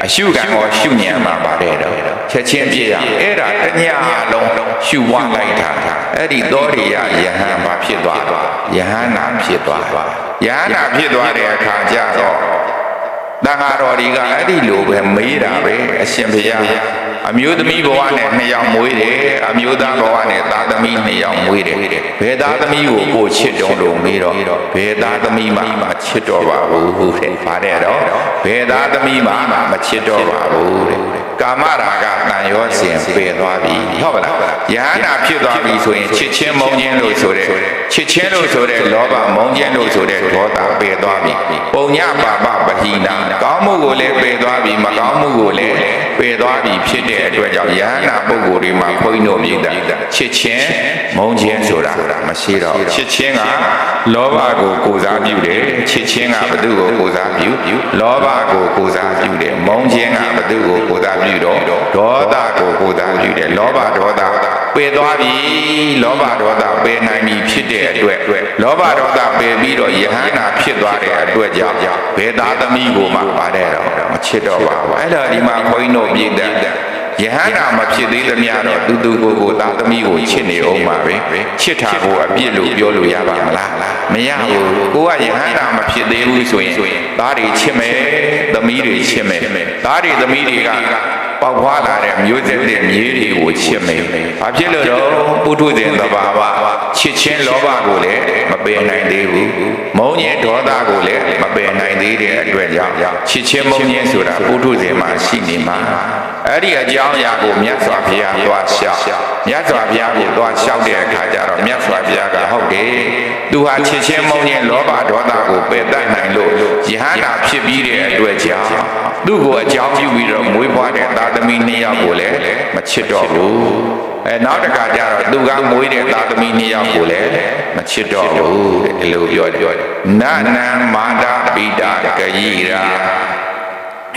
အရှုခံရောရှုဉဏ်မှာပါတယ်တော့ချက်ချင်းပြည့်ရအဲ့ဒါတညာလုံးရှုဝလိုက်တာအဲ့ဒီသောရိယယဟန်မှာဖြစ်သွားယဟန္တာဖြစ်သွားယဟန္တာဖြစ်သွားတဲ့အခါကျတော့တန်ဃာတော်တွေကအဲ့ဒီလိုပဲမေးတာပဲအရှင်ဘုရားအမျိုးသမီးဘဝနဲ့2ယောက်မွေးတယ်အမျိုးသားဘဝနဲ့သားသမီး2ယောက်မွေးတယ်ဘယ်သားသမီးကိုကိုချစ်တော်လို့မေးတော့ဘယ်သားသမီးမှချစ်တော်ပါဘူးတဲ့ဗါတဲ့တော့ဘယ်သားသမီးမှမချစ်တော်ပါဘူးတဲ့ကာမရာဂတန်ရောစဉ်ပယ်သွားပြီဟုတ်ပါလားယဟန္တာဖြစ်သွားပြီဆိုရင်ချစ်ချင်းမုန်းချင်းလို့ဆိုတဲ့ချစ်ချင်းလို့ဆိုတဲ့လောဘမုန်းချင်းလို့ဆိုတဲ့ဒေါသပယ်သွားပြီပုံညပါပပဟိနာကောင်းမှုကိုလည်းပယ်သွားပြီမကောင်းမှုကိုလည်းပယ်သွားပြီဖြစ်တဲ့အတွက်ကြောင့်ယဟန္တာပုဂ္ဂိုလ်တွေမှာခွင်းတို့မြည်တာချစ်ချင်းမုန်းချင်းဆိုတာမရှိတော့ချစ်ချင်းကလောဘကိုကိုစားပြုတယ်ချစ်ချင်းကဘသူကိုကိုစားပြုလောဘကိုကိုစားပြုတယ်မုန်းချင်းကဘသူကိုကိုစားပြုတော့ဒေါသကိုကိုစားပြုတယ်လောဘဒေါသပယ်သွားပြီလောဘဒေါသပယ်နိုင်ပြီဖြစ်တဲ့အတွက်လောဘဒေါသပယ်ပြီးတော့ယဟန္တာဖြစ်သွားတဲ့အတွက်ကြောင့်ဘယ်သားသမီးကိုမှပါတယ်တော့မချစ်တော့ပါဘူးအဲ့တော့ဒီမှာခွင်းတို့ပြည်တဲ့ယဟန္တာမဖြစ်သေးသမျှတော့သူကိုသားသမီးကိုချစ်နေအောင်ပါပဲချစ်တာကိုအပြစ်လို့ပြောလို့ရပါမလားမရဘူးကိုကယဟန္တာမဖြစ်သေးဘူးဆိုရင်သားတွေချစ်မယ်သမီးတွေချစ်မယ်သားတွေသမီးတွေကပေါက်ဖွားလာတဲ့မျိုးဆက်တဲ့မြေးတွေကိုချစ်မယ်ဘာဖြစ်လို့တော့ပုထုဇဉ်သဘာဝချစ်ချင်းလောဘကိုလည်းမပယ်နိုင်သေးဘူးမုန်းခြင်းဒေါသကိုလည်းမပယ်နိုင်သေးတဲ့အတွက်ကြောင့်ချစ်ချင်းမုန်းခြင်းဆိုတာပုထုဇဉ်မှာရှိနေမှာအဲ့ဒီအကြောင်းအရာကိုမြတ်စွာဘုရားသွားလျှောက်မြတ်စွာဘုရားကိုသွားလျှောက်တဲ့အခါကျတော့မြတ်စွာဘုရားကဟုတ်တယ်သူဟာချစ်ချင်းမုန်းခြင်းလောဘဒေါသကိုပယ်တတ်နိုင်လို့ယဟန္တာဖြစ်ပြီးတဲ့အတွက်ကြောင့်သူ့ကိုအကြောင်းပြုပြီးတော့မွေးဖွားတဲ့သားသမီး2ယောက်ကိုလည်းမချစ်တော့ဘူးနောက်တစ်ခါကျတော့သူကမွေးတဲ့သားသမီး2ယောက်ကိုလည်းမချစ်တော့ဘူးဒီလိုပြောတယ်နနံမာတာပိတာကယိရာ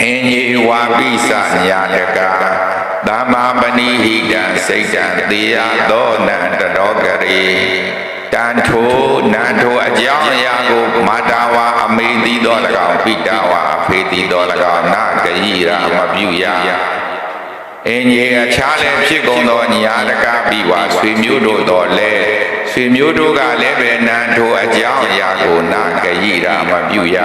အင်းကြီးဝါပိစညာတက သမ္မာပဏိဟိတံစိတ်တံတေယသောနံတတော်ကရေတန်ထိုနံထိုအကြောင်းအရာကိုမာတာဝါအမေတိတော်၎င်းပိတာဝါအဖေတိတော်၎င်းနာဂယိရာမပြုရအင်းကြီးအခြားလည်းဖြစ်ကုန်သောညာတကပိဝါဆွေမျိုးတို့တော်လဲဆွေမျိုးတို့ကလည်းပဲနံထိုအကြောင်းအရာကိုနာဂယိရာမပြုရ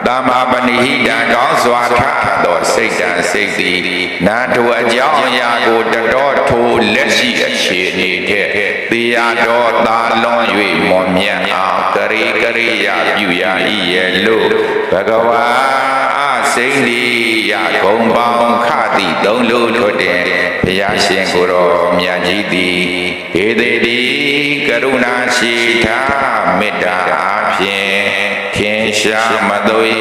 သမ္မာပဏိဟိတံကောင်းစွာထားသောစိတ်တံစိတ်သည်နာထိုအကြောင်းအရာကိုတတော်ထိုလက်ရှိအခြေအနေဖြင့်သေရတော်သာလွန်၍မွန်မြတ်အောင်ကရေကရေယပြုရ၏ရဲ့လို့ဘဂဝါစိတ်ဒီယဂုံပေါင်းခတိသုံးလို့ထွတ်တဲ့ဘုရားရှင်ကိုယ်တော်မြတ်ကြီးသည်ဒေသေတိကရုဏာရှိထားမေတ္တာအားဖြင့်ထင်ရှားမသွေ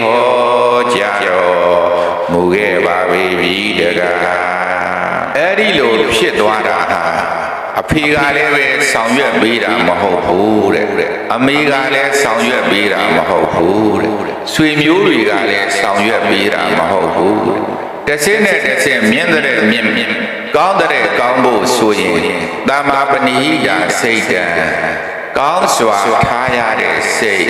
ဟောကြားတော်မူခဲ့ပါပြီတကားအဲ့ဒီလိုဖြစ်သွားတာဟာအဖေကလည်းပဲဆောင်ရွက်ပေးတာမဟုတ်ဘူးတဲ့အမေကလည်းဆောင်ရွက်ပေးတာမဟုတ်ဘူးတဲ့ဆွေမျိုးတွေကလည်းဆောင်ရွက်ပေးတာမဟုတ်ဘူးတဲ့တစ်စင်းနဲ့တစ်စင်းမြင့်တဲ့မြင့်ကောင်းတဲ့ကောင်းဖို့ဆိုရင်သမ္မာပဏိဟိတစိတ်တံကောင်းစွာထားရတဲ့စိတ်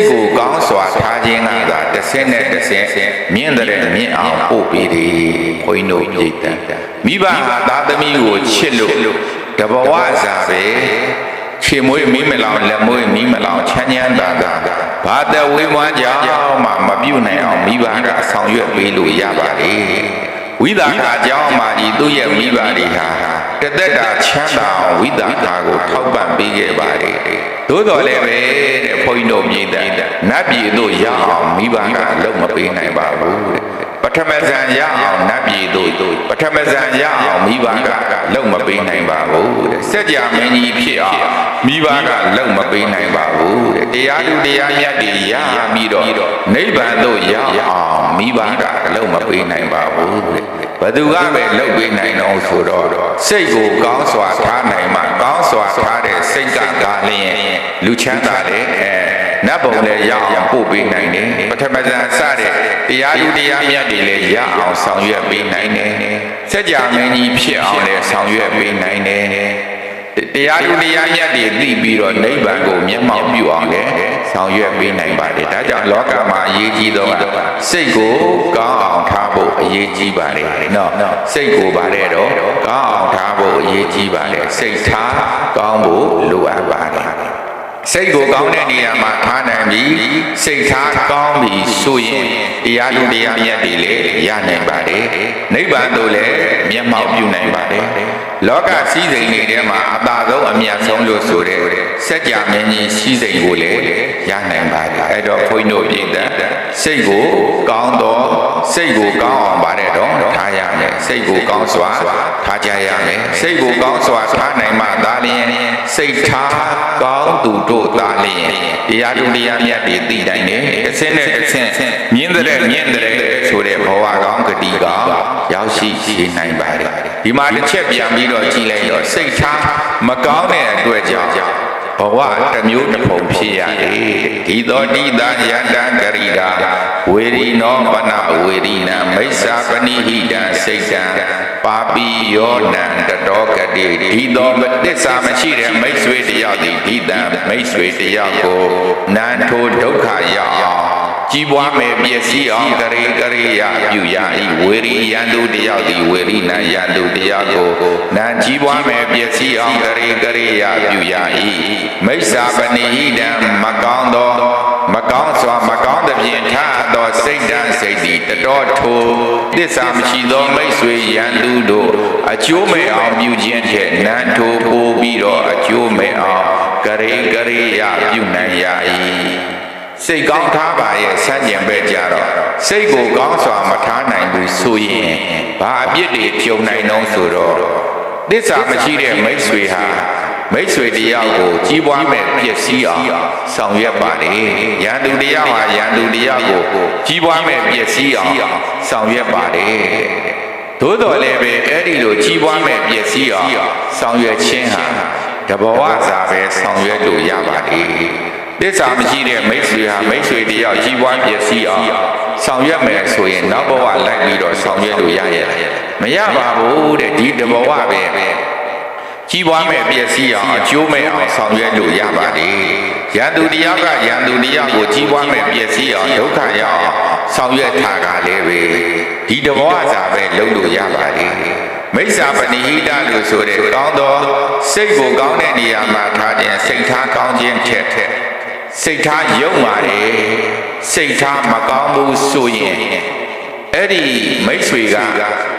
ကိုကောင်းစွာထားခြင်းကတစ်စင်းနဲ့တစ်စင်းမြင့်တဲ့မြင့်အောင်ပို့ပေးတယ်ဘုန်းကြီးတို့ပြည့်တတ်မိဘကသားသမီးကိုချစ်လို့တဘဝစာပဲခြေမွေးမီးမလောင်လက်မွေးမီးမလောင်ချမ်းချမ်းသာသာဘာတဝေးမွမ်းကြောင့်မှမပြုတ်နိုင်အောင်မိဘကဆောင်ရွက်ပေးလို့ရပါတယ်ဝိသကာကြောင့်မှဒီသူ့ရဲ့မိဘတွေဟာတသက်တာချမ်းသာအောင်ဝိသကာကိုထောက်ပံ့ပေးခဲ့ပါတယ်သို့တော်လည်းပဲတဲ့ဘုန်းကြီးတို့ပြည်တဲ့နတ်ပြည်တို့ရအောင်မိဘကလုံးမပေးနိုင်ပါဘူးတဲ့ပထမဇန်ရအောင်နတ်ပြည်တို့ပထမဇန်ရအောင်မိဘကလုံးမပေးနိုင်ပါဘူးတဲ့စัจ जा မင်းကြီးဖြစ်အောင်မိဘကလုံးမပေးနိုင်ပါဘူးတဲ့တရားသူတရားမြတ်တွေရပြီးတော့နိဗ္ဗာန်သို့ရအောင်မိဘကလုံးမပေးနိုင်ပါဘူးတဲ့ဘယ်သူကပဲလုံးပေးနိုင်တော့ဆိုတော့စိတ်ကိုကောင်းစွာထားနိုင်မှကောင်းစွာထားတဲ့စိတ်ကလျင်လူချမ်းသာတယ်နတ်ဘုံလည်းရအောင်ပို့ပေးနိုင်တယ်ပထမဇန်စတဲ့တရားသူတရားမြတ်တွေလည်းရအောင်ဆောင်ရွက်ပေးနိုင်တယ်စัจ जा မင်းကြီးဖြစ်အောင်လည်းဆောင်ရွက်ပေးနိုင်တယ်တရားသူတရားမြတ်တွေသိပြီးတော့နိဗ္ဗာန်ကိုမျက်မှောက်ပြုအောင်လည်းဆောင်ရွက်ပေးနိုင်ပါတယ်ဒါကြောင့်လောကမှာအရေးကြီးတော့စိတ်ကိုကောင်းအောင်ထားဖို့အရေးကြီးပါတယ်နော်စိတ်ကိုပါတယ်တော့ကောင်းအောင်ထားဖို့အရေးကြီးပါတယ်စိတ်ထားကောင်းဖို့လိုအပ်ပါတယ်စိတ်ကိုကောင်းတဲ့နေရာမှာထားနိုင်ပြီစိတ်ထားကောင်းပြီဆိုရင်တရားသူတရားမြတ်တွေလည်းရနိုင်ပါတယ်နိဗ္ဗာန်သို့လည်းမျက်မှောက်ပြုနိုင်ပါတယ်လောကစည်းစိမ်တွေထဲမှာအသာဆုံးအမြတ်ဆုံးလို့ဆိုတဲ့စัจ जा မင်းကြီးစည်းစိမ်ကိုလည်းရနိုင်ပါတယ်အဲ့တော့ဘုန်းကြီးတို့ပြည်တဲ့စိတ်ကိုကောင်းတော့စိတ်ကိုကောင်းအောင်ပါတယ်တော့ထားရမယ်စိတ်ကိုကောင်းစွာထားကြရမယ်စိတ်ကိုကောင်းစွာထားနိုင်မှသာလျှင်စိတ်ထားကောင်းသူတို့သာလျှင်တရားသူတရားမြတ်တွေသိနိုင်တယ်တစ်ဆင့်နဲ့တစ်ဆင့်မြင့်တဲ့ဆိုတဲ့ဘဝကောင်းဂတိကောင်းရောက်ရှိနိုင်ပါတယ်ဒီမှာတစ်ချက်ပြန်ပြီးတော့ကြည့်လိုက်တော့စိတ်ထားမကောင်းတဲ့အတွက်ကြောင့်ဘဝတစ်မျိုးတစ်ပုံဖြစ်ရတယ်ဒီသောတိတာယန္တံကရိတာဝေရိနောပနဝေရိနံမိစ္ဆာပဏိဟိတံစိတ်တံပါပိယောနံတတောကတိဒီသောသစ္စာမရှိတဲ့မိတ်ဆွေတယောက်ဒီဒီတံမိတ်ဆွေတယောက်ကိုနန္ထိုဒုက္ခရောက်အောင်ကြီးပွားမယ်ပျက်စီးအောင်ကရေကရေယပြုရ၏ဝေရိယန္တုတယောက်သည်ဝေရိနံယန္တုတယောက်ကိုနံကြီးပွားမယ်ပျက်စီးအောင်ကရေကရေယပြုရ၏မိစ္ဆာပဏိဟိတံမကောင်းသောမကောင်းစွာမကောင်းသဖြင့်ထားသောစိတ်တံစိတ်သည်တတော်ထိုသစ္စာမရှိသောမိတ်ဆွေယန္တုတို့အကျိုးမဲ့အောင်ပြုခြင်းဖြင့်နံထိုပို့ပြီးတော့အကျိုးမဲ့အောင်ကရေကရေယပြုနိုင်ရ၏စိတ်ကောင်းထားပါရဲ့ဆန့်ကျင်ဘက်ကြတော့စိတ်ကိုကောင်းစွာမထားနိုင်ဘူးဆိုရင်ဘာအပြစ်တွေဖြုံနိုင်တော့ဆိုတော့သစ္စာမရှိတဲ့မိတ်ဆွေဟာမိတ်ဆွေတယောက်ကိုကြီးပွားမဲ့ပျက်စီးအောင်ဆောင်ရွက်ပါလေရန်သူတယောက်ဟာရန်သူတယောက်ကိုကြီးပွားမဲ့ပျက်စီးအောင်ဆောင်ရွက်ပါလေသို့တော်လည်းပဲအဲ့ဒီလိုကြီးပွားမဲ့ပျက်စီးအောင်ဆောင်ရွက်ခြင်းဟာတဘဝစာပဲဆောင်ရွက်လို့ရပါလေသစ္စာမရှိတဲ့မိတ်ဆွေဟာမိတ်ဆွေတယောက်ကြီးပွားပျက်စီးအောင် ဆောင်ရွက်မယ်ဆိုရင်နောက်ဘဝလိုက်ပြီးတော့ဆောင်ရွက်လို့ရရဲ့မရပါဘူးတဲ့ဒီတဘဝပဲကြီးပွားမဲ့ပျက်စီးအောင်အကျိုးမဲ့အောင်ဆောင်ရွက်လို့ရပါတယ်ရန်သူတယောက်ကရန်သူတယောက်ကိုကြီးပွားမဲ့ပျက်စီးအောင်ဒုက္ခရောက်အောင်ဆောင်ရွက်ထားတာလေပဲဒီတဘဝစာပဲလုပ်လို့ရပါတယ်မိစ္ဆာပဏိဟိတလို့ဆိုတဲ့ကောင်းသောစိတ်ကိုကောင်းတဲ့နေရာမှာထားခြင်းစိတ်ထားကောင်းခြင်းထက်စိတ်ထားယုံပါတယ်စိတ်ထားမကောင်းဘူးဆိုရင်အဲ့ဒီမိတ်ဆွေက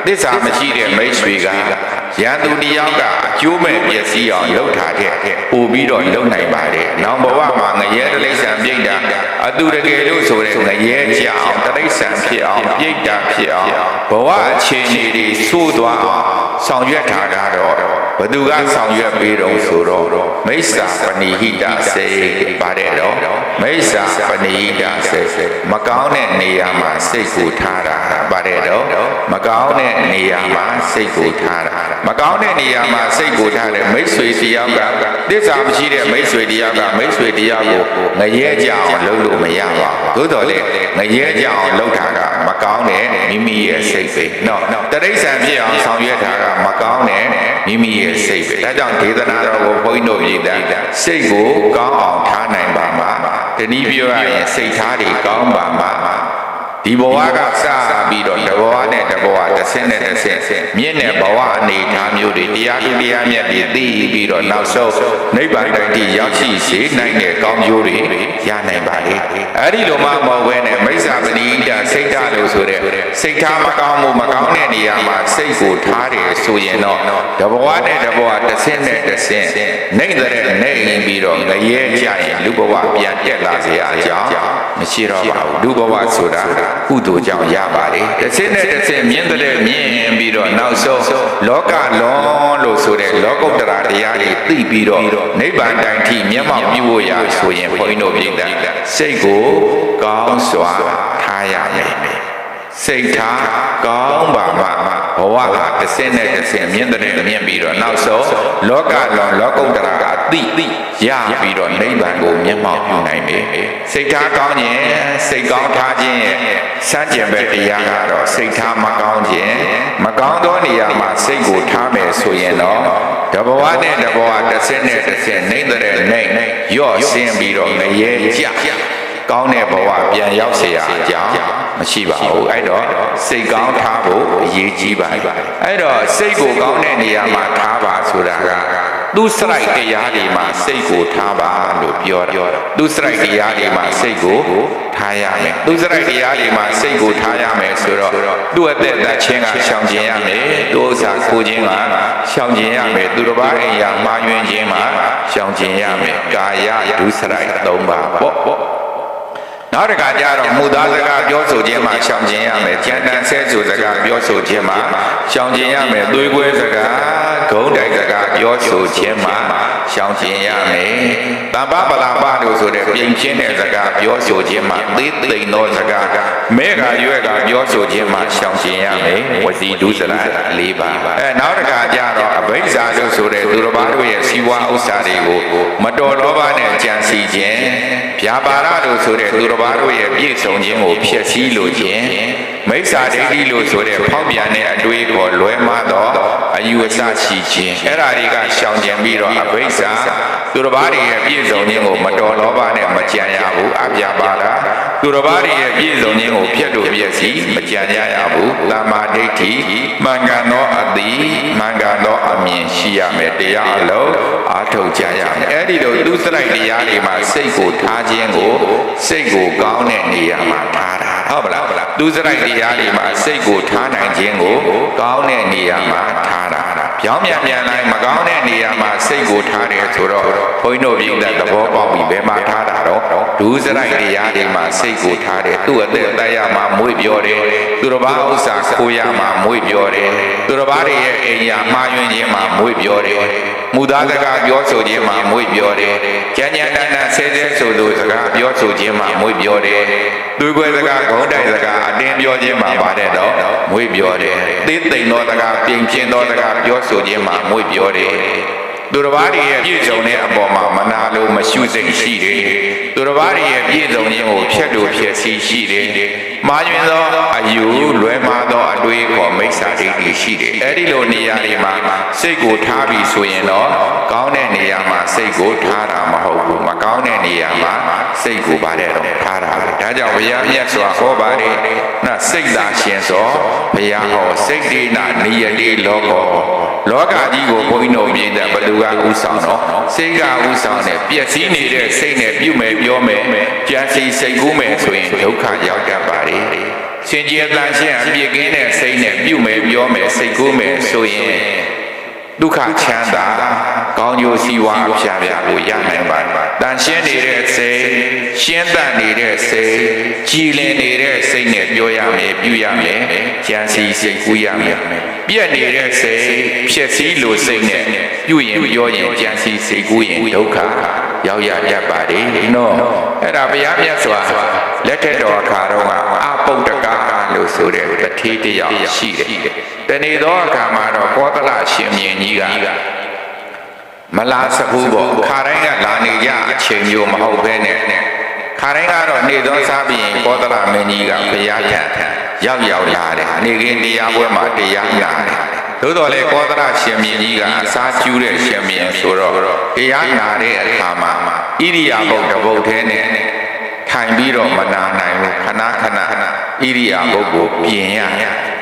သစ္စာမရှိတဲ့မိတ်ဆွေကရန်သူတယောက်ကအကျိုးမဲ့ပျက်စီးအောင်လုပ်ထားတဲ့ပို့ပြီးတော့လုပ်နိုင်ပါတယ်။နောက်ဘဝမှာငရဲတိရစ္ဆာန်ပြိတ္တာအတူတကယ်လို့ဆိုတဲ့ငရဲကြောင်တိရစ္ဆာန်ဖြစ်အောင်ပြိတ္တာဖြစ်အောင်ဘဝအခြေအနေတွေဆိုးသွားအောင်ဆောင်ရွက်ထားတာတော့ဘသူကဆောင်ရွက်ပေးတော့ဆိုတော့မိစ္ဆာပဏိဟိတစေပါတယ်တော့မိစ္ဆာပဏိဟိတစေမကောင်းတဲ့နေရာမှာစိတ်ကိုထားတာပါတယ်တော့မကောင်းတဲ့နေရာမှာစိတ်ကိုထားတာမကောင်းတဲ့နေရာမှာစိတ်ကိုထားတဲ့မိတ်ဆွေတယောက်ကသစ္စာမရှိတဲ့မိတ်ဆွေတယောက်ကမိတ်ဆွေတယောက်ကိုငရဲကြအောင်လုပ်လို့မရပါဘူးသို့တော်လေငရဲကြအောင်လုပ်တာကမကောင်းတဲ့မိမိရဲ့စိတ်ပဲနော်တရိစ္ဆာန်ဖြစ်အောင်ဆောင်ရွက်တာကမကောင်းတဲ့မိမိရဲ့စိတ်ပဲဒါကြောင့်ဒေသနာတော်ကိုဘုန်းကြီးတို့ပြည်တာစိတ်ကိုကောင်းအောင်ထားနိုင်ပါမှာတနည်းပြောရရင်စိတ်ထားတွေကောင်းပါမှာဒီဘဝကစပြီးတော့တဘဝနဲ့တဘဝတစ်ဆင့်နဲ့တစ်ဆင့်မြင့်တဲ့ဘဝအနေအထားမျိုးတွေတရားသူတရားမြတ်တွေသိပြီးတော့နောက်ဆုံးနိဗ္ဗာန်တိုင်းထိရောက်ရှိစေနိုင်တဲ့ကောင်းကျိုးတွေရနိုင်ပါလေအဲ့ဒီလိုမှမဟုတ်ဘဲနဲ့မိစ္ဆာပဏိဟိတစိတ်ဓာတ်လို့ဆိုတဲ့စိတ်ထားမကောင်းမှုမကောင်းတဲ့နေရာမှာစိတ်ကိုထားတယ်ဆိုရင်တော့တဘဝနဲ့တဘဝတစ်ဆင့်နဲ့တစ်ဆင့်နှိမ့်တဲ့နှိမ့်ပြီးတော့ငရဲကြရင်လူဘဝပြန်တက်လာစေအကြောင်းမရှိတော့ပါဘူးလူဘဝဆိုတာကုသိုလ်ကြောင့်ရပါတယ်တစ်ဆင့်နဲ့တစ်ဆင့်မြင့်တဲ့မြင့်ပြီးတော့နောက်ဆုံးလောကလွန်လို့ဆိုတဲ့လောကုတ္တရာတရားတွေသိပြီးတော့နိဗ္ဗာန်တိုင်ထိမျက်မှောက်ပြုဖို့ရဆိုရင်ဘုန်းကြီးတို့ပြည်တာစိတ်ကိုကောင်းစွာထားရမယ်စိတ်ထားကောင်းပါမှဘဝဟာတစ်ဆင့်နဲ့တစ်ဆင့်မြင့်တဲ့မြင့်ပြီးတော့နောက်ဆုံးလောကလွန်လောကုတ္တရာအသိရပြီးတော့နိဗ္ဗာန်ကိုမျက်မှောက်ပြုနိုင်တယ်စိတ်ထားကောင်းခြင်းစိတ်ကောင်းထားခြင်းရဲ့စံကျင်ဘက်တရားကတော့စိတ်ထားမကောင်းခြင်းမကောင်းသောနေရာမှာစိတ်ကိုထားမယ်ဆိုရင်တော့တဘဝနဲ့တဘဝတစ်ဆင့်နဲ့တစ်ဆင့်နှိမ့်တဲ့နှိမ့်ရော့ဆင်းပြီးတော့ငရဲကြကောင်းတဲ့ဘဝပြန်ရောက်เสียအကြောင်းမရှိပါဘူးအဲ့တော့စိတ်ကောင်းထားဖို့အရေးကြီးပါတယ်အဲ့တော့စိတ်ကိုကောင်းတဲ့နေရာမှာထားပါဆိုတာကသူစရိုက်တရားတွေမှာစိတ်ကိုထားပါလို့ပြောတာသူစရိုက်တရားတွေမှာစိတ်ကိုထားရမယ်သူစရိုက်တရားတွေမှာစိတ်ကိုထားရမယ်ဆိုတော့သူ့အသက်သက်ချင်းကရှောင်ကျင်ရမယ်သူဥစ္စာကိုချင်းကရှောင်ကျင်ရမယ်သူတစ်ပါးအိမ်ယာမှားယွင်းခြင်းမှာရှောင်ကျင်ရမယ်ကာယဒုစရိုက်၃ပါးပေါ့နောက်တစ်ခါကျတော့မူသားစကားပြောဆိုခြင်းမှာရှောင်ကျင်ရမယ်ကြံတန်ဆဲဆိုစကားပြောဆိုခြင်းမှာရှောင်ကျင်ရမယ်သွေးကွဲစကားဂုံးတိုက်စကားပြောဆိုခြင်းမှာရှောင်ကျင်ရမယ်တမ္ပပလာပလို့ဆိုတဲ့ပြင်ချင်းတဲ့စကားပြောဆိုခြင်းမှာသေးသိမ်သောစကားမဲကရွက်ကပြောဆိုခြင်းမှာရှောင်ကျင်ရမယ်ဝစီဒုစရိုက်၄ပါးနောက်တစ်ခါကျတော့အဘိဓါလို့ဆိုတဲ့သူတော်ဘာတို့ရဲ့စီဝါဥစ္စာတွေကိုမတော်လောဘနဲ့ကြံစီခြင်းဗျာပါဒလို့ဆိုတဲ့သူတော်ဘာတို့ရဲ့ပြည့်စုံခြင်းကိုဖျက်ဆီးလိုခြင်းမိစ္ဆာဒိဋ္ဌိလို့ဆိုတဲ့ဖောက်ပြန်တဲ့အတွေးကိုလွဲမှားသောအယူအဆရှိခြင်းအဲ့ဓာတွေကရှောင်ကျင်ပြီးတော့အဘိဓါသူတော်ဘာတွေရဲ့ပြည့်စုံခြင်းကိုမတော်လောဘနဲ့မကြံရဘူးအဗျာပါဒသူတော်ဘာတွေရဲ့ပြည့်စုံခြင်းကိုဖျက်လို့ပြည့်စည်မကြံရဘူးသမ္မာဒိဋ္ဌိမှန်ကန်သောအသိမှန်ကန်သောအမြင်ရှိရမယ်တရားအလုံးအားထုတ်ကြရမယ်အဲ့ဒီလိုသူစရိုက်တရားတွေမှာစိတ်ကိုထားခြင်းကိုစိတ်ကိုကောင်းတဲ့နေရာမှာထားတာဟုတ်ပါလားသူစရိုက်တရားတွေမှာစိတ်ကိုထားနိုင်ခြင်းကိုကောင်းတဲ့နေရာမှာထားတာပြောင်းပြန်လိုက်မကောင်းတဲ့နေရာမှာစိတ်ကိုထားတယ်ဆိုတော့ဘုန်းကြီးတို့ပြည်တဲ့သဘောပေါက်ပြီးဘယ်မှာထားတာတော့ဒုစရိုက်တရားတွေမှာစိတ်ကိုထားတယ်သူ့အသက်တရမှာမွေ့ပြောတယ်သူတော်ဘာဥစ္စာခိုးရမှာမွေ့ပြောတယ်သူတော်ဘာတွေရဲ့အိမ်ယာမှားယွင်းခြင်းမှာမွေ့ပြောတယ်မူသားစကားပြောဆိုခြင်းမှာမွေ့ပြောတယ်ကြံ့ကြံ့တန်းတန်းဆဲဆဲဆိုလိုစကားပြောဆိုခြင်းမှာမွေ့ပြောတယ်သွေးကွဲစကားဂုံးတိုက်စကားအတင်းပြောခြင်းမှာပါတယ်တော့မွေ့ပြောတယ်သေးသိမ်သောစကားပြင်ပြင်းသောစကားပြောဆိုခြင်းမှာမွေ့ပြောတယ်သူတော်ဘာတွေရဲ့ပြည့်စုံတဲ့အပေါ်မှာမနာလိုမရှုစိတ်ရှိတယ်သူတော်ဘာတွေရဲ့ပြည့်စုံခြင်းကိုဖျက်လို့ဖျက်ဆီးရှိတယ် မာယွင်သောအယူလွယ်မာသောအတွေးခေါ်မိစ္ဆာဒိဋ္ဌိရှိတယ်အဲ့ဒီလိုနေရာတွေမှာစိတ်ကိုထားပြီးဆိုရင်တော့ကောင်းတဲ့နေရာမှာစိတ်ကိုထားတာမဟုတ်ဘူးမကောင်းတဲ့နေရာမှာစိတ်ကိုဗါတဲ့တော့ထားတာပဲဒါကြောင့်ဘုရားမြတ်စွာဟောပါတယ်နော်စိတ်သာရှင်သောဘုရားဟောစိတ်တိနာနိယတိလောကောလောကကြီးကိုဘုန်းကြီးတို့မြင်တဲ့ဘသူကဥဆောင်တော့စိတ်ကဥဆောင်တယ်ပျက်စီးနေတဲ့စိတ်နဲ့ပြုမယ်ပြောမယ်ကြံစီစိတ်ကူးမယ်ဆိုရင်ဒုက္ခရောက်တတ်ပါတယ်ရှင်ကျေတန်ရှင်းအပြစ်ကင်းတဲ့စိတ်နဲ့ပြုမယ်ပြောမယ်စိတ်ကူးမယ်ဆိုရင်ဒုက္ခချမ်းသာကောင်းကျိုးစီးပွားအပြားပြားကိုရနိုင်ပါတယ်တန်ရှင်းနေတဲ့စိတ်ရှင်းတတ်နေတဲ့စိတ်ကြည်လင်နေတဲ့စိတ်နဲ့ပြောရမယ်ပြုရမယ်ကြံစီစိတ်ကူးရမယ်ပြည့်နေတဲ့စိတ်ဖြစ်စည်းလိုစိတ်နဲ့ပြုရင်ပြောရင်ကြံစီစိတ်ကူးရင်ဒုက္ခရောက်ရတတ်ပါတယ်နော်အဲ့ဒါဘုရားမြတ်စွာလက်ထက်တော်အခါတော့အပုဒ္ဒကလို့ဆိုတဲ့တထေးတယောက်ရှိတယ်တနေ့သောအခါမှာတော့ကောသလရှင်မြင်းကြီးကမလာစဘူးပေါ့ခါတိုင်းကလာနေကြအချိန်မျိုးမဟုတ်ဘဲနဲ့ခါတိုင်းကတော့နေသောစားပြီးရင်ကောသလမင်းကြီးကဘုရားထံရောက်လာတယ်အနေကင်းတရားပွဲမှာတရားနာတယ်သို့တော်လည်းကောသလရှင်မြင်းကြီးကအစားကျူးတဲ့ရှင်မြင်းဆိုတော့တရားနာတဲ့အခါမှာဣရိယာပုတ်တစ်ပုတ်ထဲနဲ့ထိုင်ပြီးတော့မနာနိုင်ဘူးခဏခဏဣရိယာပုတ်ကိုပြင်ရ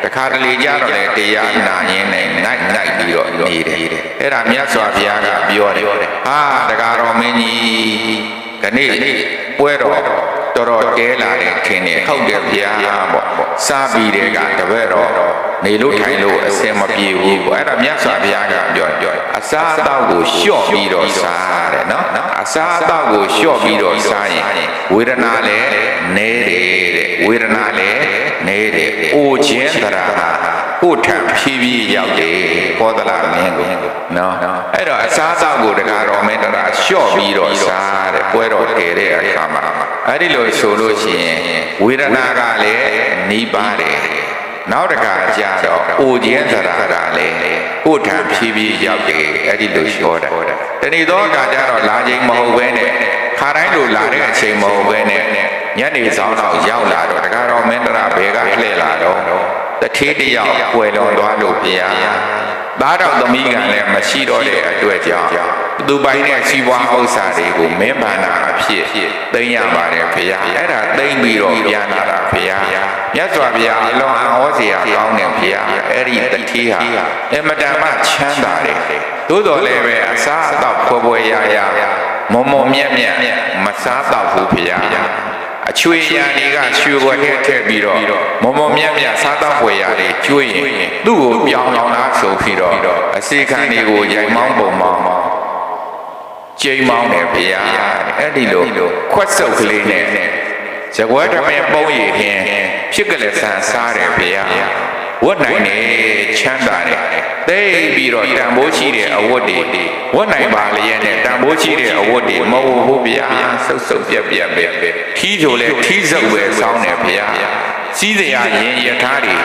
တခါတလေကြတော့လေတရားနာရင်းနဲ့နိုင်ပြီးတော့နေတယ်အဲ့ဒါမြတ်စွာဘုရားကပြောတယ်ဟာတရားတော်မင်းကြီးခဏပွဲတော်တော်တဲလာတယ်ထင်တယ်ဟုတ်တယ်ဘုရားပေါ့စားပြီးတဲ့ကတပည့်တော်နေလို့ထိုင်လို့အစင်မပြေဘူးပေါ့အဲ့ဒါမြတ်စွာဘုရားကပြောအစားအသောက်ကိုလျှော့ပြီးတော့စားတယ်နော်အစားအသောက်ကိုလျှော့ပြီးတော့စားရင်ဝေဒနာလည်းနည်းတယ်တဲ့ဝေဒနာလည်းနည်းတယ်အိုခြင်းတရားဟာကိုယ်ထံဖြည်းဖြည်းရောက်တယ်ကောသလမင်းကိုနော်အဲ့တော့အစားအသောက်ကိုတရားတော်မင်းတရားလျှော့ပြီးတော့စားတယ်ပွဲတော်တည်တဲ့အခါမှာအဲ့ဒီလိုဆိုလို့ရှိရင်ဝေဒနာကလည်းနှီးပါတယ်နောက်တခါကျတော့အိုခြင်းတရားကလည်းကိုယ်ထံဖြည်းဖြည်းရောက်တယ်အဲ့ဒီလိုလျှော့တယ်တဏီသောအခါကျတော့လာခြင်းမဟုတ်ဘဲနဲ့ခါတိုင်းလိုလာတဲ့အချိန်မဟုတ်ဘဲနဲ့ညနေဆောင်တော့ရောက်လာတော့တရားတော်မင်းတရားဘယ်ကလှည့်လာတော့တထေးတယောက်ပွယ်လွန်သွားလို့ဘုရားသားတော်သမီးကလည်းမရှိတော့တဲ့အတွက်ကြောင့်သူပိုင်တဲ့စီးပွားဥစ္စာတွေကိုမင်းဘာနာအဖြစ်သိမ်းရပါတယ်ဘုရားအဲ့ဒါသိမ်းပြီးတော့ပြန်လာတာဘုရားမြတ်စွာဘုရားအလွန်အောစရာကောင်းတယ်ဘုရားအဲ့ဒီတထေးဟာအမတန်မှချမ်းသာတယ်သို့တော်လည်းပဲအစားအသောက်ဖွယ်ဖွယ်ရမုံမြတ်မစားတော့ဘူးဘုရားအချွေရံတွေကရွှေဘွယ်ထည့်ပြီးတော့မုံမြတ်စားတော့ဖွယ်ရတွေကျွေးရင်သူ့ကိုပြောင်းလားဆိုပြီးတော့အစီခံတွေကိုရိုက်မောင်းပုံမောင်းကျိမ်းမောင်းတယ်ဘုရားအဲ့ဒီလိုခွက်စုပ်ကလေးနဲ့ဇကွဲထမင်းပုံးရည်ခင်ဖြစ်ကလေးဆန်စားတယ်ဘုရားဝတ်နိုင်တယ်ချမ်းသာတယ်သိပြီးတော့တန်ဖိုးရှိတဲ့အဝတ်တွေဝတ်နိုင်ပါလျက်နဲ့တန်ဖိုးရှိတဲ့အဝတ်တွေမဟုတ်ဘူးဗျာစုပ်ပြက်ပဲထီးချိုလဲထီးစုပ်ပဲစောင်းတယ်ဗျာစီးစရာရင်ယထာတွေ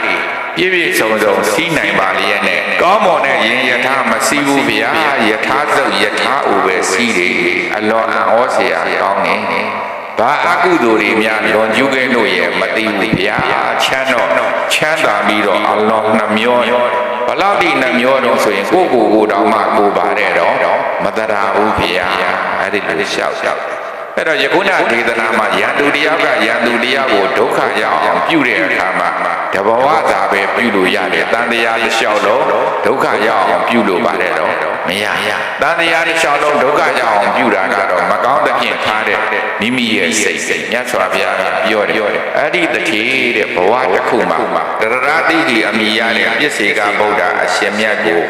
ပြည့်စုံစီးနိုင်ပါလျက်နဲ့ကောင်းမွန်တဲ့ရင်ယထာမစီးဘူးဗျာယထာစုပ်ယထာအိုပဲစီးတယ်အလွန်အံ့ဩစရာကောင်းနေဘာအကုသိုလ်တွေများလွန်ကျူးခဲ့လို့ရဲ့မသိဘူးဗျာချမ်းသာပြီးတော့အလွန်နှမျောဘလောက်ဒီနှမျောတော့ဆိုရင်ကိုတောင်မှကိုပါတဲ့တော့မတရာဘူးဗျာအဲ့ဒီလိုလျှောက်အဲ့တော့ယခုနဒေသနာမှာယန္တုတရားကယန္တုတရားကိုဒုက္ခရောက်အောင်ပြုတဲ့အခါမှာတဘဝသာပဲပြုလို့ရတယ်တန်တရားတစ်လျှောက်လုံးဒုက္ခရောက်အောင်ပြုလို့ပါတယ်တော့မရတန်တရားတစ်လျှောက်လုံးဒုက္ခရောက်အောင်ပြုတာကတော့မကောင်းတဲ့ဖြင့်ထားတဲ့မိမိရဲ့စိတ်မြတ်စွာဘုရားကပြောတယ်အဲ့ဒီတတိတဲ့ဘဝတစ်ခုမှာတရရတိကြီးအမိရတဲ့ပြစ္ဆေကဗုဒ္ဓအရှင်မြတ်ကို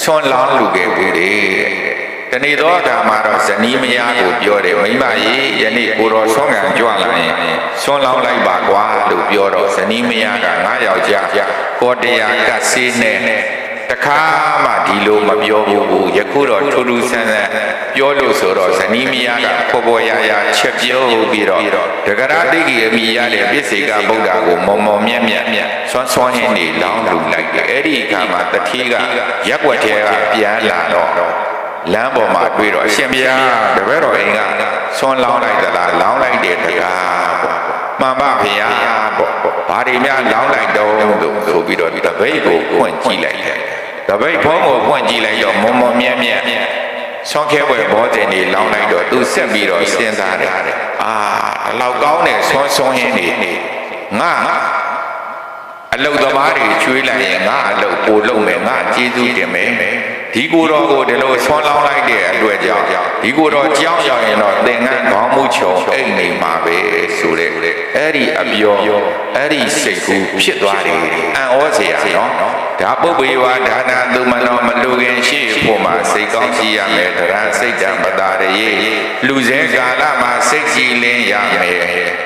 ဆွမ်းလောင်းလူခဲ့ပြီတဲ့တနေ့သောအခါမှာတော့ဇနီးမယားကိုပြောတယ်မိမကြီးယနေ့ကိုတော်ဆွမ်းခံကြွလာရင်ဆွမ်းလောင်းလိုက်ပါကွာလို့ပြောတော့ဇနီးမယားကငါယောက်ျားကောတရားကတ်ဆေးနဲ့တခါမှဒီလိုမပြောဘူးယခုတော့ထူးထူးဆန်းဆန်းပြောလို့ဆိုတော့ဇနီးမယားကပေါ်ရချက်ပြောပြီးတော့တဂရတိကိအမိရတဲ့ပြစ္ဆေကဗုဒ္ဓကိုမုံမြတ်ဆွမ်းဟင်းနေလောင်းလူလိုက်တယ်အဲ့ဒီအခါမှာတတိကရက်ွက်ထဲကပြန်လာတော့လမ်းပေါ်မှာတွေ့တော့အရှင်ဘုရားတပည့်တော်အိမ်ကဆွမ်းလောင်းလိုက်သလားလောင်းလိုက်တယ်တကား မှန်ပါဗျာပေါ့ဘာတွေများလောင်းလိုက်တော့လို့ဆိုပြီးတော့တပိတ်ကိုဖွင့်ကြည့်လိုက်တယ်တပိတ်ဖုံးကိုဖွင့်ကြည့်လိုက်တော့မုံမုံမြက်မြက်ဆွမ်းခဲဝဲဘောတင်တွေလောင်းလိုက်တော့သူဆက်ပြီးတော့စဉ်းစားတယ်အာအလောက်ကောင်းတဲ့ဆွမ်းရင်းတွေငါအလုတ်သမားတွေကျွေးလိုက်ရင်ငါအလုတ်ပို့လုံးမယ်ငါကျေးဇူးတင်မယ်ဒီကိုယ်တော်ကိုဒီလိုဆွမ်းလောင်းလိုက်တဲ့အတွက်ကြောင့်ဒီကိုယ်တော်ကြောင်းရောက်ရင်တော့သင်္ကန်းခေါင်းမှုချုံအိတ်နေမှာပဲဆိုတဲ့အဲ့ဒီအပြောအဲ့ဒီစိတ်ကူးဖြစ်သွားတယ်အံ့ဩစရာနော်ဒါပုပ္ပေဝါဒါနာသူမနောမလူခင်ရှိဖို့မှာစိတ်ကောင်းရှိရမယ်တရားစိတ်တံပတာရေလူစဲကာလမှာစိတ်ကြည်လင်းရမယ်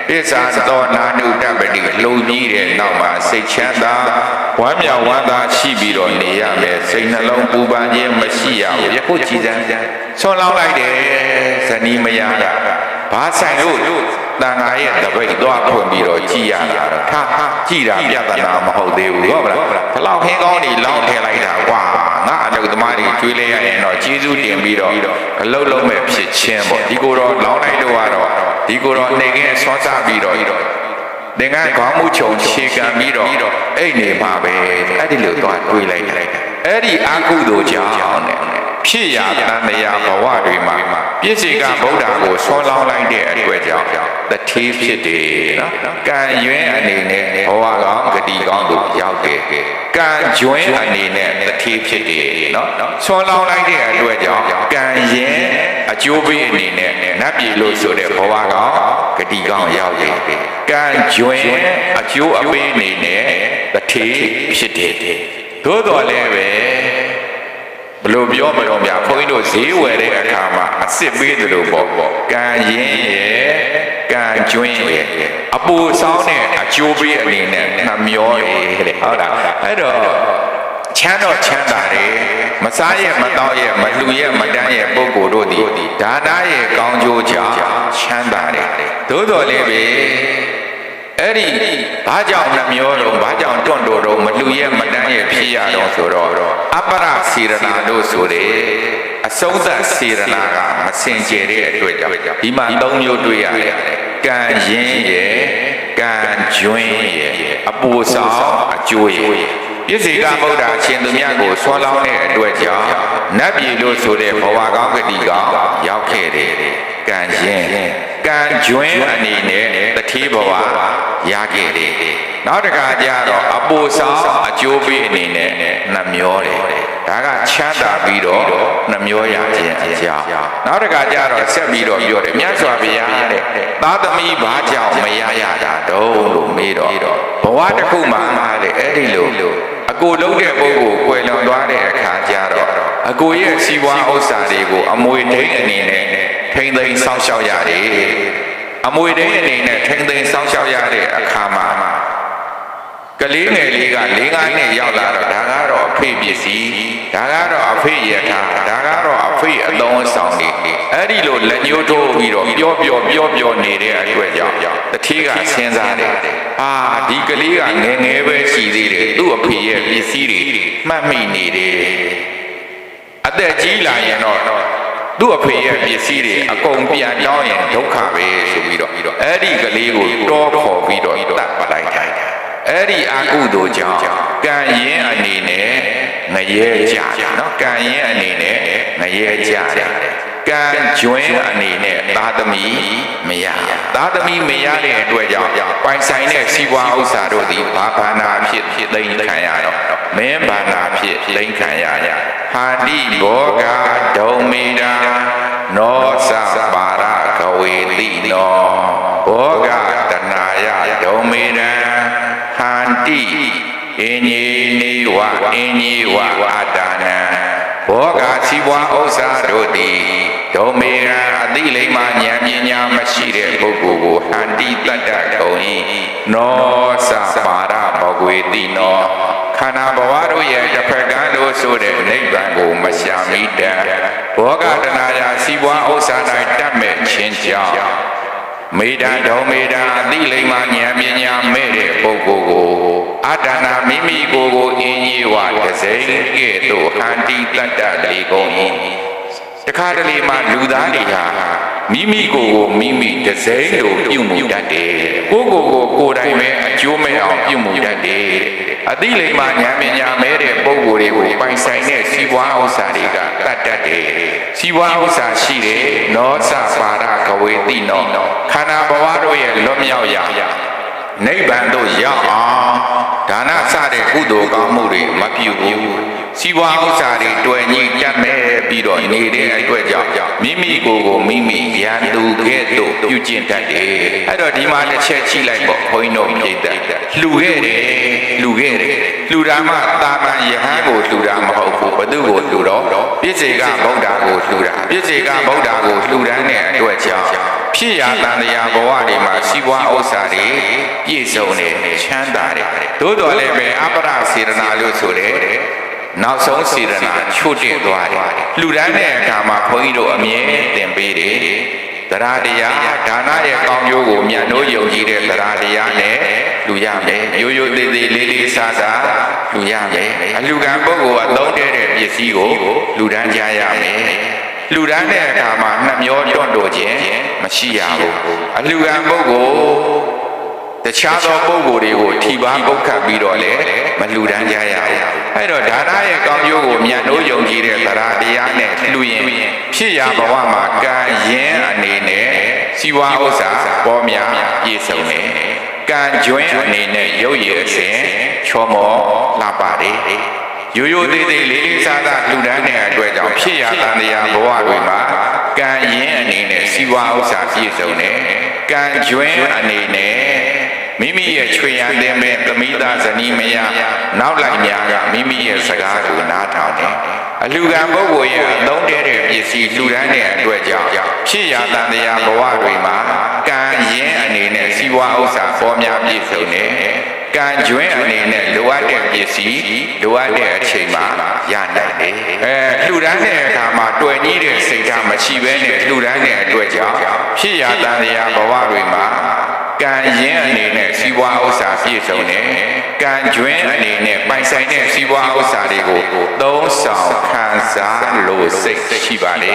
ပစ္စာသောနာနုတ္တပတိလှုပ်ပြီးတဲ့နောက်မှာစိတ်ချမ်းသာဝမ်းမြောက်ဝမ်းသာရှိပြီးတော့နေရမယ်စိတ်နှလုံးပူပန်ခြင်းမရှိရဘူးယခုကြည်စမ်းဆွန်လောင်းလိုက်တယ်ဇနီးမယားကဘာဆိုင်လို့တန်ဃာရဲ့တပိတ်သွားဖွင့်ပြီးတော့ကြည်ရတာထားကြည်တာပြဿနာမဟုတ်သေးဘူးဟုတ်မလားဘလောက်ခင်းကောင်းနေလောင်းထည့်လိုက်တာကွာငါအလုပ်သမားတွေကျွေးလဲရရင်တော့ကျေးဇူးတင်ပြီးတော့အလုပ်လုံးမဲ့ဖြစ်ချင်းပေါ့ဒီကိုယ်တော့လောင်းလိုက်တော့ကတော့ဒီကိုယ်တော့နေကင်းဆွမ်းစားပြီးတော့သင်္ကန်းခေါင်းမှုချုံခြေကံပြီးတော့အိတ်နေမှာပဲအဲ့ဒီလိုသွားတွေးလိုက်အဲ့ဒီအာကုသိုလ်ကြောင့်ဖြစ်ရတန်တရားဘဝတွေမှာပြည့်စေကဗုဒ္ဓကိုဆွမ်းလောင်းလိုက်တဲ့အတွက်ကြောင့်တထေးဖြစ်တယ်နော်ကံရွင်းအနေနဲ့ဘဝကောင်းဂတိကောင်းတို့ရောက်တယ်ကံကျွင်းအနေနဲ့တထေးဖြစ်တယ်နော်ဆွမ်းလောင်းလိုက်တဲ့အတွက်ကြောင့်ကံရင်အကျိုးပေးအနေနဲ့နတ်ပြည်လို့ဆိုတဲ့ဘဝကောင်းဂတိကောင်းရောက်တယ်ကံကျွင်းအကျိုးအပေးအနေနဲ့တထေးဖြစ်တယ်သို့တော်လည်းပဲဘလို့ပြောမလို့များဘုန်းကြီးတို့ဈေးဝယ်တဲ့အခါမှာအစ်စ်ပေးတယ်လို့ပေါ့ကံရင်ရဲ့ကံကျွင်းရဲ့အပူဆောင်တဲ့အကျိုးပေးအနေနဲ့နှမျောတယ်တဲ့ဟုတ်လားအဲ့တော့ချမ်းတော့ချမ်းသာတယ်မစားရဲ့မတော့ရဲ့မလူရဲ့မတန်းရဲ့ပုဂ္ဂိုလ်တို့သည်ဒါနရဲ့ကောင်းကျိုးကြောင့်ချမ်းသာတယ်သို့တော်လည်းပဲအဲ့ဒီဘာကြောင့်နှမျောတော့ဘာကြောင့်တွန့်တိုတော့မလူရဲ့မတန်းရဲ့ဖြစ်ရတော့ဆိုတော့အပရစေရနာတို့ဆိုတဲ့အဆုံးသတ်စေရနာကမစင်ကြယ်တဲ့အတွက်ကြောင့်ဒီမှာ၃မျိုးတွေ့ရတယ်ကံရင်ရဲ့ကံကျွင်းရဲ့အပူဆောင်အကျိုးရဲ့ပြည့်စေကဗုဒ္ဓအရှင်သူမြတ်ကိုဆွမ်းလောင်းတဲ့အတွက်ကြောင့်နတ်ပြည်လို့ဆိုတဲ့ဘဝကောင်းဂတိကောင်းရောက်ခဲ့တယ်ကံရင်ကံကျွင်းအနေနဲ့တတိဘဝရခဲ့တယ်နောက်တစ်ခါကျတော့အပူဆောင်အကျိုးပေးအနေနဲ့နှမျောတယ်ဒါကချမ်းသာပြီးတော့နှမျောရခြင်းအကြောင်းနောက်တစ်ခါကျတော့ဆက်ပြီးတော့ပြောတယ်မြတ်စွာဘုရားတဲ့သာသမီဘာကြောင့်မရရတာတုံးလို့မေးတော့ဘဝတစ်ခုမှာတဲ့အဲ့ဒီလိုအကိုလုံးတဲ့ပုဂ္ဂိုလ်ကွယ်လွန်သွားတဲ့အခါကျတော့အကိုရဲ့စီးပွားဥစ္စာတွေကိုအမွေဒိန်းအနေနဲ့ထိမ့်သိမ်းစောင့်ရှောက်ရတယ်အမွေဒိန်းအနေနဲ့ထိမ့်သိမ်းစောင့်ရှောက်ရတဲ့အခါမှာကလေးငယ်လေးက၄-၅နှစ်ရောက်လာတော့ဒါကတော့အဖေပစ္စည်းဒါကတော့အဖေရထားဒါကတော့အဖေအသုံးအဆောင်တွေအဲ့ဒီလိုလက်ညှိုးထိုးပြီးတော့ပြောနေတဲ့အတွက်ကြောင့်တတိကစဉ်းစားတယ်ဒီကလေးကငယ်ငယ်ပဲရှိသေးတယ်သူ့အဖေရဲ့ပစ္စည်းတွေမှတ်မိနေတယ်အသက်ကြီးလာရင်တော့သူ့အဖေရဲ့ပစ္စည်းတွေအကုန်ပြန်တောင်းရင်ဒုက္ခပဲဆိုပြီးတော့အဲ့ဒီကလေးကိုတောခေါ်ပြီးတော့တတ်ပလိုက်တယ်အဲ့ဒီအကုသိုလ်ကြောင့်ကံရင်အနေနဲ့ငရဲကြတယ်နော်ကံရင်အနေနဲ့ငရဲကြတယ်ကံကျွင်းအနေနဲ့သာသမီမရသာသမီမရတဲ့အတွက်ကြောင့်ပိုင်ဆိုင်တဲ့စီးပွားဥစ္စာတို့သည်ဘာဘာနာဖြစ်သိမ့်ခံရတော့မင်းဘာနာဖြစ်သိမ့်ခံရဟာတိဘောဂဒုံမေတာနောသပါရကဝေတိနောဘောဂတနာယဒုံမေတံဟန္တိအင်ကြီးနေဝအင်ကြီးဝအာတာနံဘောဂစီးပွားဥစ္စာတို့သည်ဒုံမေရန်အတိလိမ္မာဉာဏ်ပညာမရှိတဲ့ပုဂ္ဂိုလ်ကိုဟန္တိတတ္တကုန်၏နောသပါရဘဂဝေတိနောခန္ဓာဘဝတို့ရဲ့တစ်ဖက်ကန်းလို့ဆိုတဲ့နိဗ္ဗာန်ကိုမရှာမိတတ်ဘောဂတနာယာစီးပွားဥစ္စာ၌တတ်မဲ့ခြင်းကြောင့်မေတ္တာဒုံမေတ္တာအတိလိမ္မာဉာဏ်ပညာမဲ့တဲ့ပုဂ္ဂိုလ်ကိုအတ္တနာမိမိကိုယ်ကိုအင်းကြီးဝတစိမ့်ကဲ့သို့ဟန္တိတတ္တလေကုန်၏တခါတလေမှလူသားတွေဟာ မိမိကိုမိမိတစိမ့်လိုပြုမှုတတ်တယ်ကိုယ်တိုင်ပဲအကျိုးမဲ့အောင်ပြုမှုတတ်တယ်အသိလိမ္မာဉာဏ်ပညာမဲ့တဲ့ပုဂ္ဂိုလ်တွေကိုပိုင်ဆိုင်တဲ့စီးပွားဥစ္စာတွေကတတ်တတ်တယ်စီးပွားဥစ္စာရှိတယ်နောသပါရကဝေတိနောခန္ဓာဘဝတို့ရဲ့လွတ်မြောက်ရာနိဗ္ဗာန်သို့ရောက်အောင်ဒါနစတဲ့ကုသိုလ်ကောင်းမှုတွေမပြုဘူးစီးပွားဥစ္စာတွေတွေ့ညှိတတ်မဲ့ပြီးတော့နေတဲ့အတွက်ကြောင့်မိမိကိုမိမိရန်သူကဲ့သို့ပြုကျင့်တတ်တယ်အဲ့တော့ဒီမှာတစ်ချက်ကြည့်လိုက်ပေါ့ဘုန်းကြီးတို့ပြိတ္တလှူခဲ့တယ်လှူတာမှတာမန်ယဟန်ကိုလှူတာမဟုတ်ဘူးဘသူကိုလှူတော့ပြည့်စေကဗုဒ္ဓကိုလှူတာပြည့်စေကဗုဒ္ဓကိုလှူဒန်းတဲ့အတွက်ကြောင့်ဖြစ်ရာတန်တရားဘဝတွေမှာစီးပွားဥစ္စာတွေပြည့်စုံနေချမ်းသာတယ်သို့တော်လည်းပဲအပ္ပရစေရနာလို့ဆိုတယ်နောက်ဆုံးစေရနာချို့တက်သွားတယ်လှူဒန်းတဲ့အခါမှာဘုန်းကြီးတို့အမြဲသင်ပေးတယ်တရားတရားဒါနရဲ့ကောင်းကျိုးကိုမြတ်လို့ယုံကြည်တဲ့တရားတရားနဲ့လူရမယ်ရိုးရိုးသေးသေးလေးလေးစားစားလူရမယ်အလူကံပုဂ္ဂိုလ်အသုံးတဲ့ပစ္စည်းကိုလူဒန်းကြရမယ်လူဒန်းတဲ့အခါမှာနှမျောတွန့်တိုခြင်းမရှိရဘူးအလူကံပုဂ္ဂိုလ်တခြားသောပုဂ္ဂိုလ်တွေကိုထိပါပုတ်ခတ်ပြီးတော့လေမလူဒန်းကြရဘူးအဲ့တော့ဒါနရဲ့ကောင်းကျိုးကိုမြတ်လို့ယုံကြည်တဲ့တရားတရားနဲ့လူရင်ဖြစ်ရာဘဝမှာကံရင်အနေနဲ့စီဝါဥစ္စာပေါ်များပြည့်စုံတယ်ကံကျွင်းအနေနဲ့ရုပ်ရည်အစဉ်ချောမောလှပါတယ်ရိုးရိုးသေးသေးလေးလေးစားစားလူဒန်းတဲ့အတွက်ကြောင့်ဖြစ်ရာတန်တရားဘဝတွေမှာကံရင်အနေနဲ့စီဝါဥစ္စာပြည့်စုံတယ်ကံကျွင်းအနေနဲ့မိမိရဲ့ချွေရန်တဲ့မဲ့သမီးသားဇနီးမယားနောက်လိုက်များကမိမိရဲ့စကားကိုနားထောင်တယ်အလူကံပုဂ္ဂိုလ်ရဲ့အသုံးတဲ့ပစ္စည်းလှူဒန်းတဲ့အတွက်ကြောင့်ဖြစ်ရာတန်တရားဘဝတွေမှာကံရင်အနေနဲ့စီဝါဥစ္စာပေါ်များပြည့်စုံတယ်ကံကျွင်းအနေနဲ့လိုအပ်တဲ့ပစ္စည်းလိုအပ်တဲ့အချိန်မှာရနိုင်တယ်လှူဒန်းတဲ့အခါမှာတွေ့ကြီးတဲ့စိတ်ဓာတ်မရှိဘဲနဲ့လှူဒန်းတဲ့အတွက်ကြောင့်ဖြစ်ရာတန်တရားဘဝတွေမှာကံရင်အနေနဲ့စီးပွားဥစ္စာပြည့်စုံတယ်ကံကျွင်းအနေနဲ့ပိုင်ဆိုင်တဲ့စီးပွားဥစ္စာတွေကိုသုံးဆောင်ခံစားလို့စိတ်ရှိပါလေ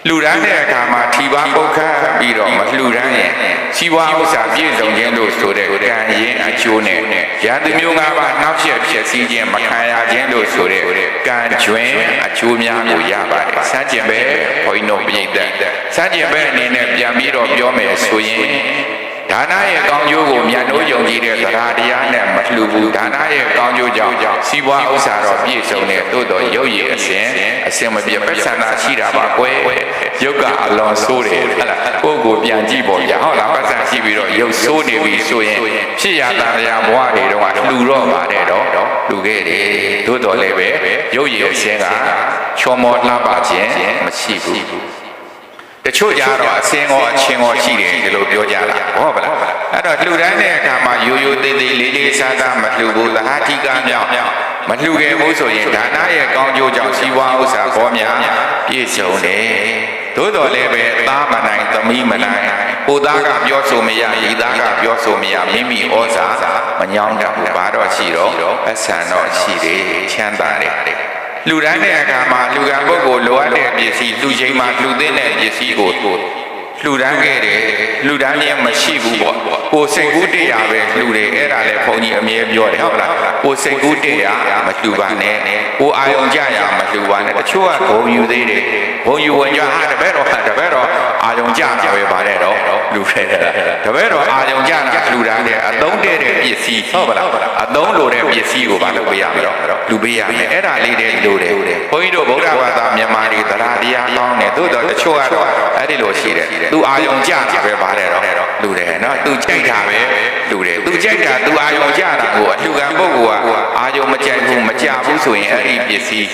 လှူဒန်းတဲ့အခါမှာထီပါပုတ်ခတ်ပြီးတော့မလှူဒန်းရင်စီးပွားဥစ္စာပြည့်စုံခြင်းလို့ဆိုတဲ့ကံရင်အကျိုးနဲ့ရန်သူမျိုး၅ပါးနောက်ဆက်ဖြစ်စည်းခြင်းမခံရခြင်းလို့ဆိုတဲ့ကံကျွင်းအကျိုးများကိုရပါတယ်စัจကျင်ပဲဘုန်းကြီးတို့ပြိတ္တစัจကျင်ပဲအနေနဲ့ပြန်ပြီးတော့ပြောမယ်ဆိုရင်ဒါနရဲ့ကောင်းကျိုးကိုမြတ်လို့ယုံကြည်တဲ့တရားတရားနဲ့မလှူဘူးဒါနရဲ့ကောင်းကျိုးကြောင့်စီးပွားဥစ္စာတော့ပြည့်စုံတဲ့သို့တော်ရုပ်ရည်အစဉ်မပြတ်ပဿနာရှိတာပါကွယ်ရုပ်ကအလွန်ဆိုးတယ်ဟုတ်လားကိုယ့်ကိုပြန်ကြည့်ပေါ့ဗျာဟုတ်လားပဿနာရှိပြီးတော့ရုပ်ဆိုးနေပြီဆိုရင်ဖြစ်ရတရားဘဝတွေတော့လှူတော့ပါတယ်တော့လှူခဲ့တယ်သို့တော်လည်းပဲရုပ်ရည်အစဉ်ကချောမောလှပခြင်းမရှိဘူးတချို့ကြတော့အစင်ရောအချင်းရောရှိတယ်ဒီလိုပြောကြတာဟုတ်ပါလားအဲ့တော့လှူဒန်းတဲ့အခါမှာရိုးရိုးသေးသေးလေးလေးစားစားမလှူဘူးသဟာတိကမြောက်မလှူခဲ့ဘူးဆိုရင်ဒါနရဲ့ကောင်းကျိုးကြောင့်စီးပွားဥစ္စာပေါ်များပြည့်စုံတယ်သို့တော်လည်းပဲသားမနိုင်သမီးမနိုင်ကိုသားကပြောဆိုမရဒီသားကပြောဆိုမရမိမိဩဇာမညောင်းတတ်ဘူးဘာတော့ရှိတော့အဆန်တော့ရှိတယ်ချမ်းသာတယ်လှူဒန်းတဲ့အခါမှာလူကံပုဂ္ဂိုလ်လိုအပ်တဲ့ပစ္စည်းလှူချိန်မှာလှူသင့်တဲ့ပစ္စည်းကိုလှူဒန်းခဲ့တယ်လှူဒန်းခြင်းမရှိဘူးပေါ့ကိုစိတ်ကူးတရားပဲလှူတယ်အဲ့ဒါလည်းဘုန်းကြီးအမြဲပြောတယ်ဟုတ်လားကိုစိတ်ကူးတရားမလှူပါနဲ့ကိုအာယုံကြရမလှူပါနဲ့တချို့ကဂုံယူသေးတယ်ဂုံယူဝင်ကြတပည့်တော်အာယုံကြတာပဲပါတယ်တော့လှူခဲ့တယ်တပည့်တော်အာယုံကြတာလှူဒန်းတယ်အသုံးတဲ့ပစ္စည်းဟုတ်ပါလားအသုံးလိုတဲ့ပစ္စည်းကိုဘာလုပ်ပေးရမလဲလှူပေးရမယ်အဲ့ဒါလေးတည်းလိုတယ်ဘုန်းကြီးတို့ဗုဒ္ဓဘာသာမြန်မာတွေတရားတရားကောင်းတယ်သို့တော့တချို့ကတော့အဲ့ဒီလိုရှိတယ်သူအာယုံကြတာပဲပါတယ်တော့လူတယ်နော်သူကြိုက်တာပဲလူတယ်သူကြိုက်တာသူအာယုံကြတာကိုအလှူခံပုဂ္ဂိုလ်ကအာယုံမကြိုက်ဘူးမကြဘူးဆိုရင်အဲ့ဒီပစ္စည်း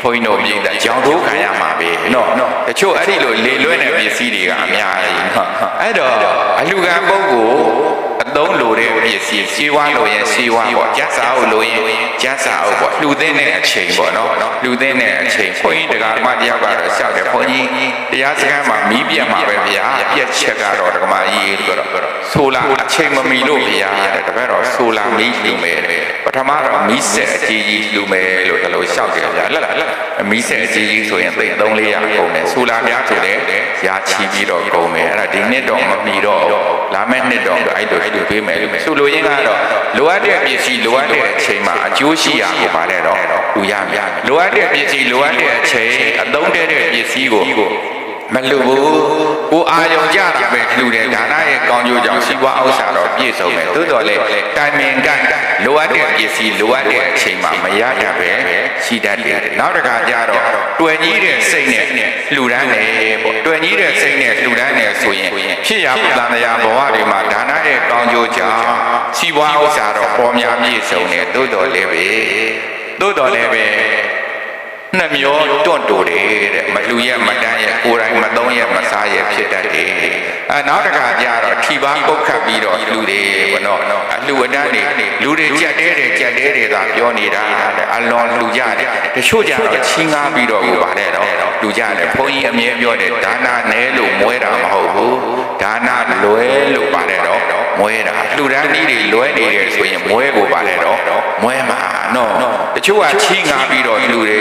ဘုန်းကြီးတို့ပြည်တာကြောင်ထိုးခံရမှာပဲနော်တချို့အဲ့ဒီလိုလေလွဲတဲ့ပစ္စည်းတွေကအများကြီးနော်အဲ့တော့အလှူခံပုဂ္ဂိုလ်အသုံးလိုတဲ့ပစ္စည်းရှေးဝါလို့ရင်ရှေးဝါပေါ့ကျန်းစာအုပ်လို့ရင်ကျန်းစာအုပ်ပေါ့လှူသင့်တဲ့အချိန်ပေါ့နော်လှူသင့်တဲ့အချိန်ဘုန်းကြီးတရားမတရားကတော့ရှောက်တယ်ဘုန်းကြီးတရားစခန်းမှာမီးပြတ်မှာပဲဗျာပြက်ချက်ကတော့ဓမ္မကြီးဆိုတော့ဆိုလာအချိန်မမီလို့ဗျာတဲ့တပည့်တော်ဆိုလာမီးလှူမယ်ပထ ထမတော့မီးဆက်အကြီးကြီးလူမယ်လို့ဒီလိုလျှောက်တယ်ဗျာလက်လားမီးဆက်အကြီးကြီးဆိုရင်သိ300-400ကုန်တယ်ဆူလာများဆိုလည်းရာချီပြီးတော့ကုန်မယ်အဲ့ဒါဒီနှစ်တော့မမီတော့လာမယ့်နှစ်တော့အဲ့လိုပေးမယ်လို့ဆိုလိုရင်းကတော့လိုအပ်တဲ့ပစ္စည်းလိုအပ်တဲ့အချိန်မှာအကျိုးရှိရကိုပါတယ်တော့လူရမယ်လိုအပ်တဲ့ပစ္စည်းလိုအပ်တဲ့အချိန်အသုံးတဲ့ပစ္စည်းကိုမလူဘူးကိုအာယုံကြတာပဲလူတယ်ဒါနရဲ့ကောင်းကျိုးကြောင့်စီးပွားဥစ္စာတော့ပြည့်စုံတယ်သို့တော်လည်းတိုင်ပင်ကလိုအပ်တဲ့ပစ္စည်းလိုအပ်တဲ့အချိန်မှာမရရပဲရှိတတ်တယ်နောက်တစ်ခါကျတော့တွယ်ကြီးတဲ့စိတ်နဲ့လှူဒန်းတယ်ပေါ့တွယ်ကြီးတဲ့စိတ်နဲ့လှူဒန်းတယ်ဆိုရင်ဖြစ်ရပတန်တရားဘဝတွေမှာဒါနရဲ့ကောင်းကျိုးကြောင့်စီးပွားဥစ္စာတော့ပေါ်များပြည့်စုံတယ်သို့တော်လည်းပဲနှမျိုးတွန့်တူတယ်တဲ့မလူရဲ့မတန်းရဲ့ကိုယ်တိုင်မသုံးရဲ့မစားရဲ့ဖြစ်တတ်တယ်နောက်တစ်ခါကျတော့ထီပါပုတ်ခတ်ပြီးတော့လူတွေဘောနော်အလှူအတန်းတွေလူတွေကြက်တဲတယ်သာပြောနေတာတဲ့အလွန်လူကြတယ်တချို့ကျတော့ချီးငားပြီးတော့ကိုပါတယ်တော့လူကြတယ်ဘုန်းကြီးအမြဲပြောတယ်ဒါနနဲလို့မွဲတာမဟုတ်ဘူးဒါနလွဲလို့ပါတယ်တော့မွဲတာလူတန်းကြီးတွေလွဲနေတယ်ဆိုရင်မွဲကိုပါတယ်တော့မွဲမှာနော်တချို့ကချီးငားပြီးတော့လူတွေ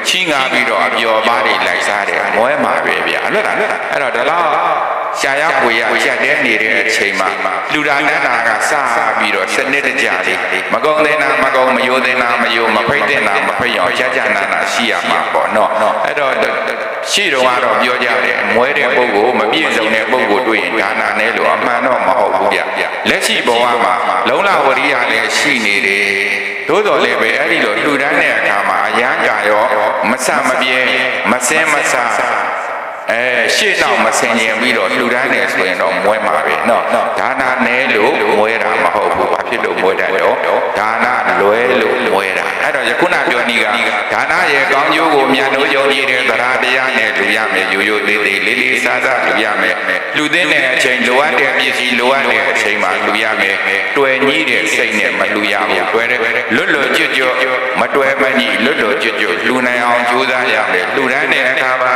ချီးငားပြီးတော့အပျော်ပါးတွေလိုက်စားတယ်မွဲမှာပဲဗျာလွတ်တာအဲ့တော့ဒါတော့ရှားရပွေရချက်တဲနေတဲ့အချိန်မှာလူဒါနန္ဒာကစပြီးတော့စနစ်တကျလေးမကုံသင်တာမကုံမယိုသင်တာမယိုမဖိတ်သင်တာမဖိတ်အောင်ကြနန္ဒာရှိရမှာပေါ့နော်အဲ့တော့ရှိတော့ကတော့ပြောကြတယ်မွဲတဲ့ပုဂ္ဂိုလ်မပြည့်စုံတဲ့ပုဂ္ဂိုလ်တွေ့ရင်ဒါနာနဲ့လို့အမှန်တော့မဟုတ်ဘူးဗျလက်ရှိဘဝမှာလုံလဝရိယလည်းရှိနေတယ်သို့တော်လည်းပဲအဲ့ဒီလိုလှူဒန်းတဲ့အခါမှာအရန်ကြရောမဆမပြေမစင်းမဆရှေ့နောက်မဆင်ရင်ပြီးတော့လှူဒန်းတယ်ဆိုရင်တော့မွဲမှာပဲနော်ဒါနာနဲ့လို့မွဲတာမဟုတ်ဘူးဘာဖြစ်လို့မွဲတယ်တော့ဒါနာလွဲလို့မွဲတာအဲ့တော့ယခုနပြောနည်းကဒါနာရဲ့ကောင်းကျိုးကိုမြန်လို့ယုံကြည်တဲ့တရားတရားနဲ့လူရမယ်ရိုးရိုးသေးသေးလေးလေးစားစားလူရမယ်လူသိတဲ့အချိန်လိုအပ်တဲ့ပစ္စည်းလိုအပ်တဲ့အချိန်မှာလူရမယ်တွယ်ကြီးတဲ့စိတ်နဲ့မလူရဘူးတွယ်တယ်လွတ်ကျွတ်မတွယ်မကြီးလွတ်ကျွတ်လူနိုင်အောင်ကြိုးစားရမယ်လူတန်းတဲ့အခါမှာ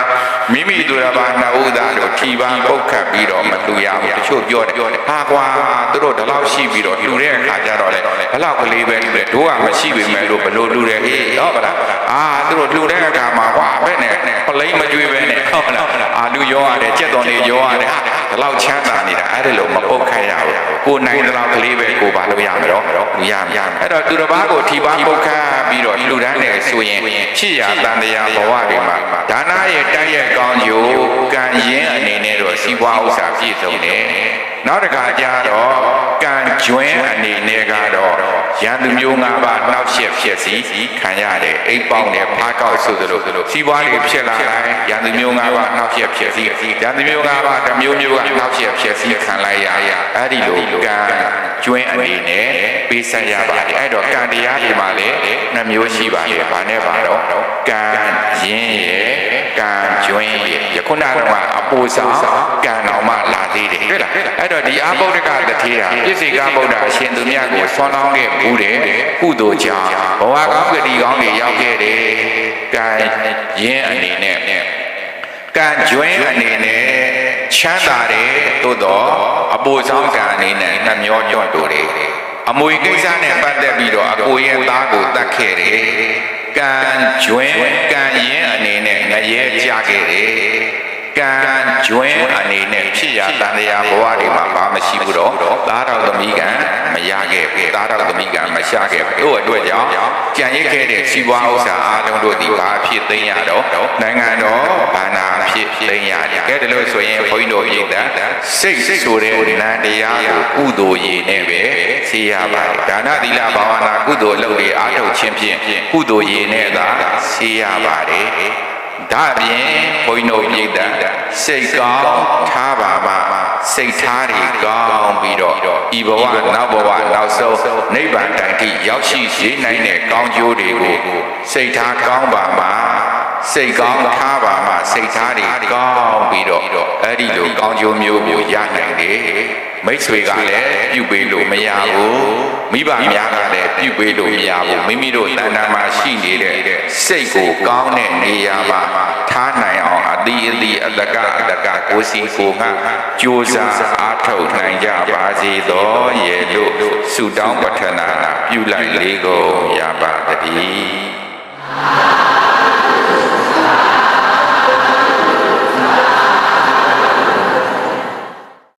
မိမိတို့ဘာနာဥဒါတို့ထီပါပုတ်ခတ်ပြီးတော့မလူရဘူးတချို့ပြောတယ်ဟာကွာသူတို့ဒီလောက်ရှိပြီးတော့လူတဲ့အခါကျတော့လေဘလောက်ကလေးပဲလူတယ်တို့ကမရှိပေမဲ့လို့ဘလို့လူတယ်ဟေးဟုတ်ပါလားသူတို့လူတဲ့အခါမှာကွာပဲနဲ့ပလိမ့်မကျွေးပဲနဲ့ဟုတ်လားလူရောရတယ်ကြက်တော်လေးရောရတယ်ဒီလောက်ချမ်းသာနေတာအဲ့ဒါလို့မပုတ်ခတ်ရဘူးကိုနိုင်တဲ့လောက်ကလေးပဲကိုပါလို့ရမယ်တော့လူရမယ်အဲ့တော့သူတစ်ပါးကိုထီပါပုတ်ခတ်ပြီးတော့လူတန်းတယ်ဆိုရင်ဖြစ်ရတန်တရားဘဝတွေမှာဒါနရဲ့တိုက်ရဲ့ကောင်းကျိုးကံရင်းအနေနဲ့တော့စီးပွားဥစ္စာပြည့်စုံတယ်နောက်တစ်ခါကျတော့ကံကျွင်းအနေနဲ့ကတော့ရန်သူမျိုး၅ပါးနှောက်ယှက်ဖြစ်စီခံရတယ်အိပ်ပေါက်နဲ့ဖားကောက်ဆိုသလိုစီးပွားတွေဖြစ်လာတိုင်းရန်သူမျိုး၅ပါးနှောက်ယှက်ဖြစ်စီရန်သူမျိုး၅ပါးတစ်မျိုးမျိုးကနှောက်ယှက်ဖြစ်စီခံလိုက်ရအဲ့ဒီလိုကံကျွင်းအနေနဲ့ပေးဆက်ရပါတယ်အဲ့တော့ကံတရားတွေမှာလည်းနှမျိုးရှိပါတယ်ဘာနဲ့ပါတော့ကံရင်းရဲ့ကံကျွင်းရဲ့ယခုနကအပူဆောင်ကံတော်မှလာသေးတယ်တွေ့လားအဲ့တော့ဒီအာဗုဒ္ဓကတထေးဟာပြည့်စေကဗုဒ္ဓအရှင်သူမြတ်ကိုဆွမ်းလောင်းခဲ့ဘူးတယ်ကုသိုလ်ကြောင့်ဘဝကောင်းကတိကောင်းတွေရောက်ခဲ့တယ်ကံရင်းအနေနဲ့ကံကျွင်းအနေနဲ့ချမ်းသာတယ်သို့တော့အပူဆောင်ကံအနေနဲ့နှမျောကျွတ်တူတယ်အမွေကိစ္စနဲ့ပတ်သက်ပြီးတော့အကိုရဲ့သားကိုတတ်ခဲ့တယ်ကံကျွင်းကံရင်းအနေနဲ့ငရဲကြခဲ့တယ်ကံကျွင်းအနေနဲ့ဖြစ်ရတန်တရားဘဝတွေမှာဘာမရှိဘူးတော့သားတော်သမီးကံမရခဲ့ဘူးသားတော်သမီးကံမရှာခဲ့ဘူးတို့အတွက်ကြောင့်ကြံရစ်ခဲ့တဲ့စီးပွားဥစ္စာအားလုံးတို့ဒီဘာဖြစ်သိမ်းရတော့နိုင်ငံတော်ဘာနာဖြစ်သိမ်းရတယ်ကဲဒါလို့ဆိုရင်ဘုန်းကြီးတို့ပြည်သားစိတ်ဆိုတဲ့နန္တရားကိုကုသိုလ်ရည်နဲ့ပဲဆေးရပါတယ်ဒါနသီလဘာဝနာကုသိုလ်လုပ်တွေအားထုတ်ခြင်းဖြင့်ကုသိုလ်ရည်နဲ့သာဆေးရပါတယ်ဒါပြင်ဘုန်းကြီးတို့ပြည်သားစိတ်ကောင်းထားပါပါစိတ်ထားတွေကောင်းပြီးတော့ဤဘဝနောက်ဘဝနောက်ဆုံးနိဗ္ဗာန်တိုင်ထိရောက်ရှိစေနိုင်တဲ့ကောင်းကျိုးတွေကိုစိတ်ထားကောင်းပါမှာစိတ်ကောင်းထားပါမှာစိတ်ထားတွေကောင်းပြီးတော့အဲ့ဒီလိုကောင်းကျိုးမျိုးကိုရနိုင်တယ် မိတ်ဆွေကလည်းပြုပေးလို့မရဘူးမိဘများကလည်းပြုပေးလို့မရဘူးမိမိတို့တဏ္ဍာမှာရှိနေတဲ့စိတ်ကိုကောင်းတဲ့နေရာမှာထားနိုင်အောင်အတိအတကကိုစီကိုငါကြိုးစားအားထုတ်နိုင်ကြပါစေသောရဲ့လို့ဆုတောင်းပတ္ထနာပြုလိုက်လေကုန်ရပါတည်း